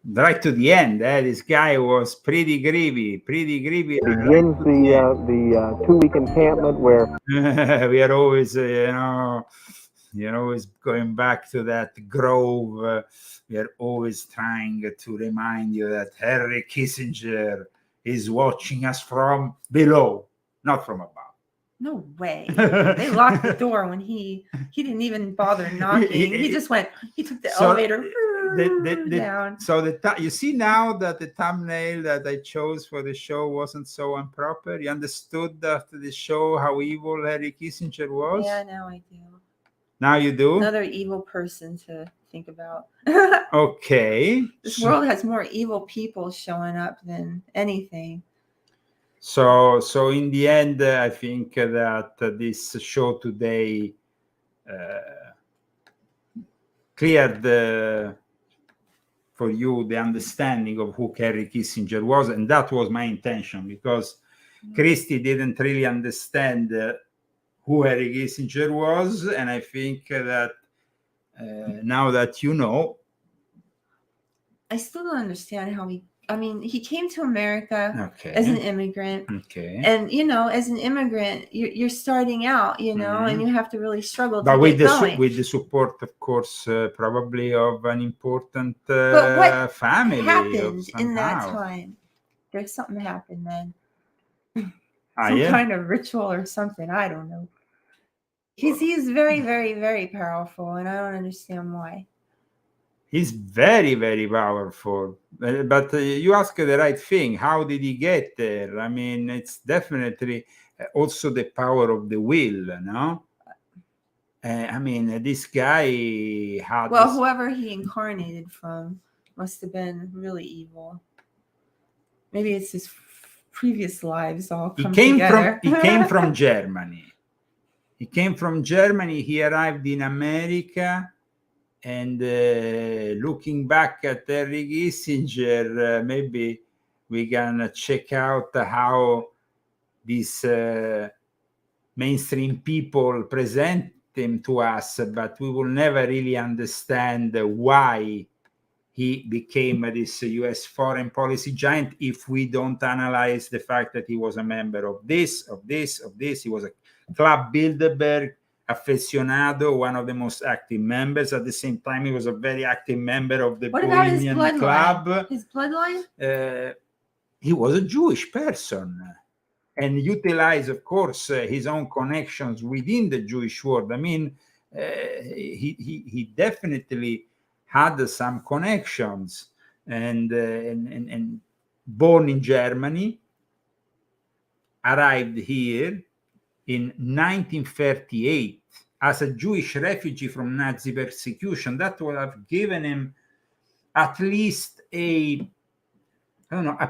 Speaker 1: Right to the end, this guy was pretty creepy.
Speaker 15: Begins the 2-week encampment where
Speaker 1: we are always, always going back to that grove. We are always trying to remind you that Henry Kissinger is watching us from below, not from above.
Speaker 2: No way. They locked the door when he didn't even bother knocking. He just went, he took the elevator down.
Speaker 1: So you see now that the thumbnail that I chose for the show wasn't so improper. You understood after the show how evil Henry Kissinger was?
Speaker 2: Yeah, now I do.
Speaker 1: Now you do?
Speaker 2: Another evil person to think about.
Speaker 1: Okay.
Speaker 2: This world has more evil people showing up than anything.
Speaker 1: So in the end, I think that this show today cleared for you the understanding of who Henry Kissinger was, and that was my intention, because Christy didn't really understand who Henry Kissinger was, and I think that now that you know,
Speaker 2: I still don't understand how he came to America as an immigrant.
Speaker 1: Okay.
Speaker 2: And, as an immigrant, you're starting out, and you have to really struggle
Speaker 1: but
Speaker 2: to
Speaker 1: with
Speaker 2: get going.
Speaker 1: with the support, of course, probably of an important
Speaker 2: But what
Speaker 1: family.
Speaker 2: happened in that time? There's something happened then. Some kind of ritual or something. I don't know. He's very, very, very powerful, and I don't understand why.
Speaker 1: He's very, very powerful. But you ask the right thing. How did he get there? I mean, it's definitely also the power of the will, no? I mean, this guy had...
Speaker 2: Well, whoever he incarnated from must have been really evil. Maybe it's his previous lives all come together.
Speaker 1: He came from Germany. He came from Germany. He arrived in America. And looking back at Henry Kissinger, maybe we can check out how these mainstream people present him to us, but we will never really understand why he became this US foreign policy giant if we don't analyze the fact that he was a member of this. He was a Club Bilderberg aficionado, one of the most active members. At the same time, he was a very active member of the Bohemian Club.
Speaker 2: His bloodline?
Speaker 1: He was a Jewish person and utilized, of course, his own connections within the Jewish world. I mean, he definitely had some connections, and born in Germany, arrived here in 1938 as a Jewish refugee from Nazi persecution. That would have given him at least a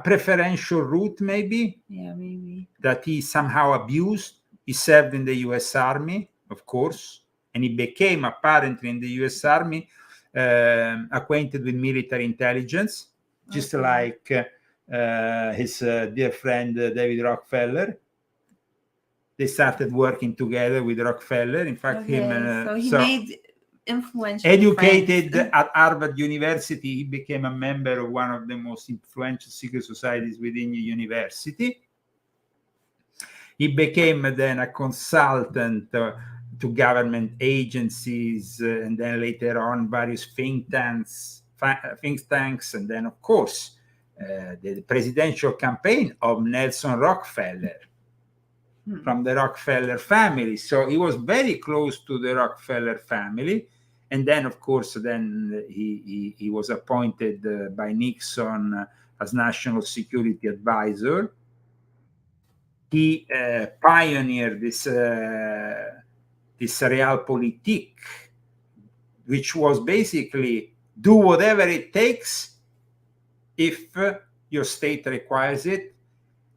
Speaker 1: preferential route, maybe.
Speaker 2: Yeah, maybe.
Speaker 1: That he somehow abused. He served in the U.S. Army, of course, and he became apparently in the U.S. Army acquainted with military intelligence, just like his dear friend David Rockefeller. They started working together with Rockefeller. In fact,
Speaker 2: So he made influential
Speaker 1: Educated
Speaker 2: friends.
Speaker 1: at Harvard University, he became a member of one of the most influential secret societies within the university. He became then a consultant to government agencies, and then later on various think tanks, and then of course the presidential campaign of Nelson Rockefeller from the Rockefeller family. So he was very close to the Rockefeller family. And then, of course, then he was appointed by Nixon as National Security Advisor. He pioneered this realpolitik, which was basically do whatever it takes if your state requires it.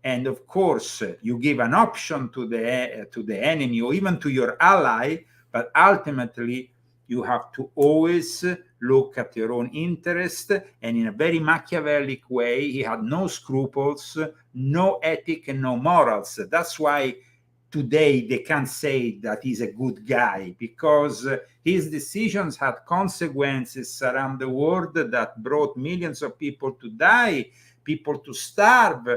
Speaker 1: And of course, you give an option to the enemy or even to your ally, but ultimately you have to always look at your own interest. And in a very Machiavellic way, he had no scruples, no ethic, and no morals. That's why today they can't say that he's a good guy, because his decisions had consequences around the world that brought millions of people to die, people to starve,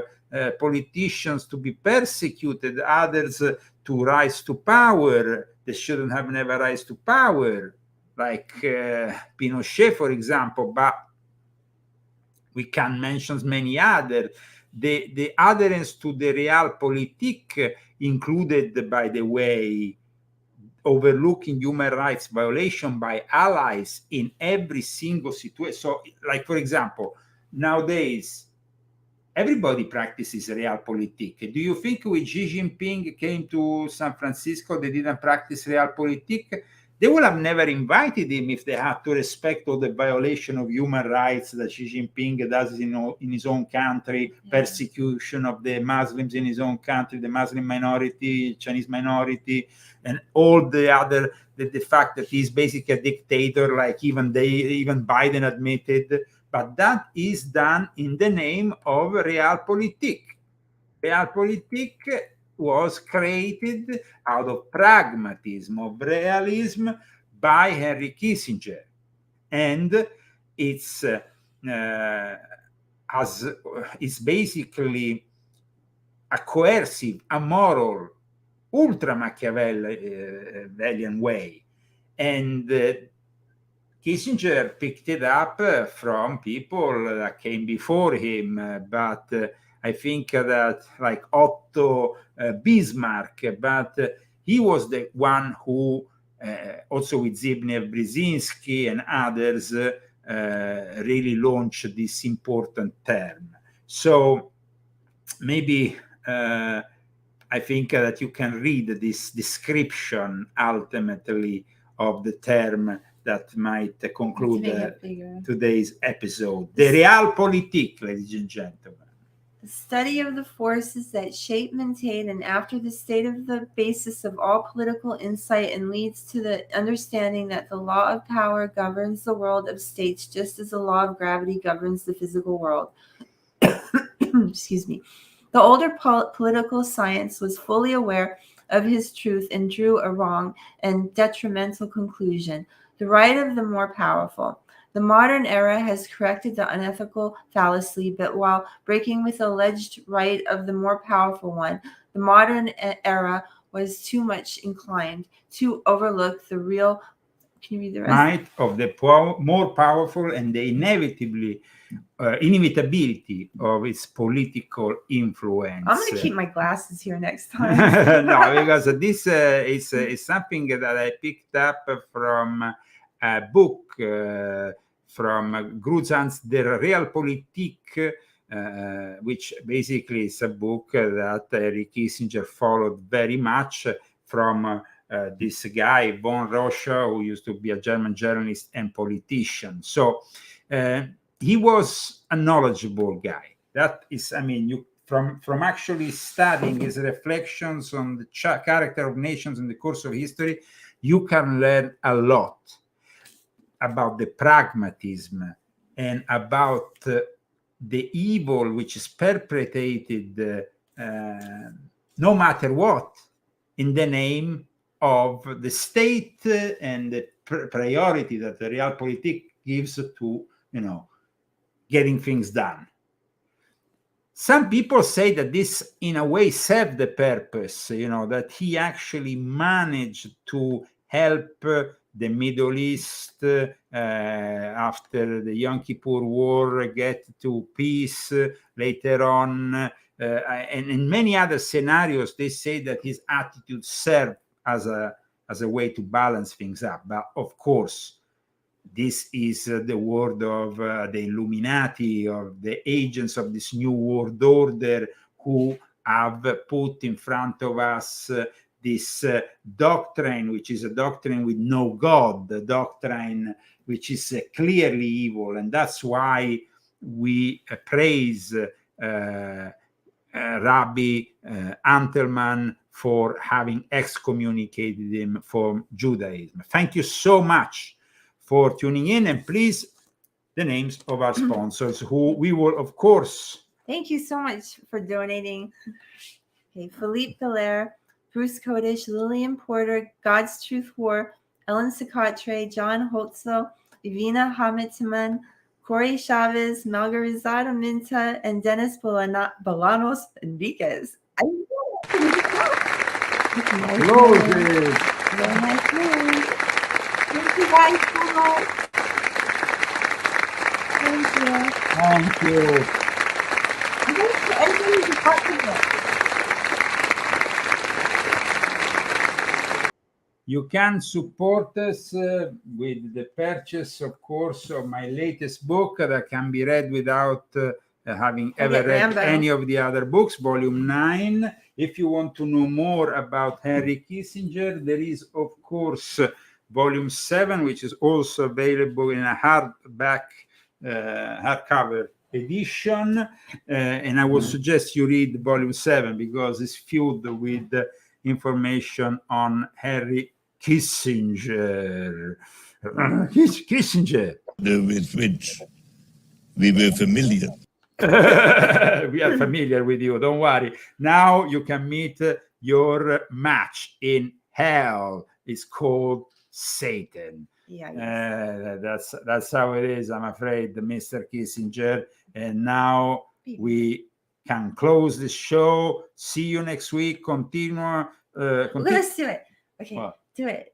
Speaker 1: politicians to be persecuted, others to rise to power. They shouldn't have never rise to power, like Pinochet, for example, but we can mention many others. The adherence to the realpolitik included, by the way, overlooking human rights violation by allies in every single situation. So, like, for example, nowadays, everybody practices realpolitik. Do you think when Xi Jinping came to San Francisco, they didn't practice realpolitik? They would have never invited him if they had to respect all the violation of human rights that Xi Jinping does in his own country, persecution of the Muslims in his own country, the Muslim minority, Chinese minority, and all the other, the fact that he's basically a dictator, like even Biden admitted. But that is done in the name of realpolitik. Realpolitik was created out of pragmatism, of realism, by Henry Kissinger. And it's basically a coercive, amoral, ultra-Machiavellian way. And Kissinger picked it up from people that came before him, but I think that like Otto Bismarck, but he was the one who, also with Zbigniew Brzezinski and others, really launched this important term. So maybe I think that you can read this description ultimately of the term that might conclude today's episode. The realpolitik, ladies and gentlemen.
Speaker 2: The study of the forces that shape, maintain, and after the state of the basis of all political insight, and leads to the understanding that the law of power governs the world of states just as the law of gravity governs the physical world. Excuse me. The older political science was fully aware of his truth and drew a wrong and detrimental conclusion. The right of the more powerful. The modern era has corrected the unethical fallacy, but while breaking with the alleged right of the more powerful one, the modern era was too much inclined to overlook the real, can you read the rest?
Speaker 1: Might of the more powerful and the inevitability of its political influence.
Speaker 2: I'm going to keep my glasses here next time.
Speaker 1: No, because this is something that I picked up from a book from Gruzan's Der Realpolitik, which basically is a book that Henry Kissinger followed very much from this guy, von Rocha, who used to be a German journalist and politician. So he was a knowledgeable guy. That is, I mean, you from actually studying his reflections on the character of nations in the course of history, you can learn a lot about the pragmatism and about the evil which is perpetrated no matter what in the name of the state and the priority that the realpolitik gives to, getting things done. Some people say that this, in a way, served the purpose, that he actually managed to help the Middle East after the Yom Kippur War get to peace later on. And in many other scenarios, they say that his attitude served as a way to balance things up. But of course, this is the word of the Illuminati, of the agents of this new world order, who have put in front of us this doctrine, which is a doctrine with no God, the doctrine which is clearly evil. And that's why we praise Rabbi Antelman for having excommunicated him from Judaism. Thank you so much for tuning in, and please, the names of our sponsors, who we will, of course.
Speaker 2: Thank you so much for donating. Okay, Philippe Dallaire, Bruce Kodish, Lillian Porter, God's Truth War, Ellen Secatre, John Holtzel, Ivina Hamitman, Corey Chavez, Margarizada Minta, and Dennis Bolanos Enriquez.
Speaker 1: Roses.
Speaker 2: Very nice news. Thank you guys so much. Thank you.
Speaker 1: Thank you. You can support us with the purchase, of course, of my latest book that can be read without having ever read any of the other books, Volume 9. If you want to know more about Henry Kissinger, there is, of course, Volume 7, which is also available in a hardcover edition. And I would suggest you read Volume 7 because it's filled with information on Henry Kissinger. Kissinger.
Speaker 14: With which we were familiar.
Speaker 1: We are familiar with you, don't worry. Now you can meet your match in hell. It's called Satan. That's how it is, I'm afraid, Mr. Kissinger. And now we can close the show. See you next week. Continue.
Speaker 2: Let's do it. Okay,
Speaker 1: what?
Speaker 2: do it.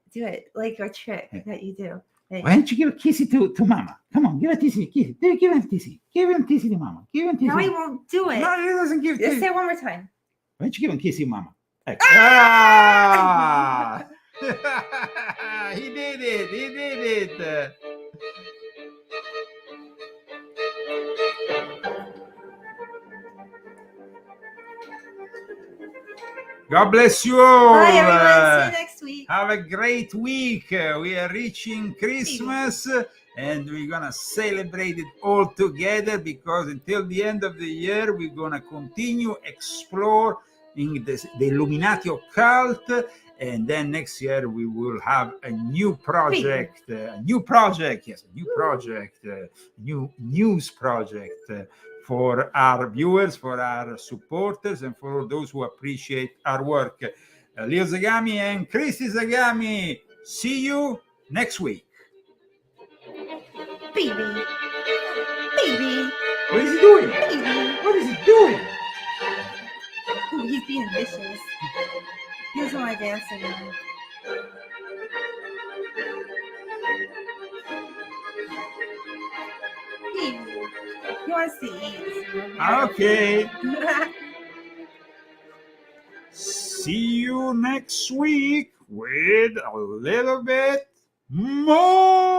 Speaker 2: Like your trick that you do.
Speaker 1: Why don't you give a kissy to Mama? Come on, give a kissy. Give him a kissy. Give him a kissy to Mama. Give him a kissy.
Speaker 2: No, he won't do it.
Speaker 1: No, he doesn't give.
Speaker 2: Just say it one more time.
Speaker 1: Why don't you give him a kissy, Mama? Ah! He did it. God bless you all.
Speaker 2: Bye, everyone. See you next week.
Speaker 1: Have a great week. We are reaching Christmas and we're going to celebrate it all together because until the end of the year, we're going to continue exploring the Illuminati occult. And then next year, we will have a new project, new news project for our viewers, for our supporters, and for those who appreciate our work. Leo Zagami and Christy Zagami, see you next week.
Speaker 2: Baby.
Speaker 1: What is he doing?
Speaker 2: Baby.
Speaker 1: What is he doing?
Speaker 2: Ooh, he's being vicious. He doesn't want to dance anymore. He wants to eat.
Speaker 1: Okay. See you next week with a little bit more.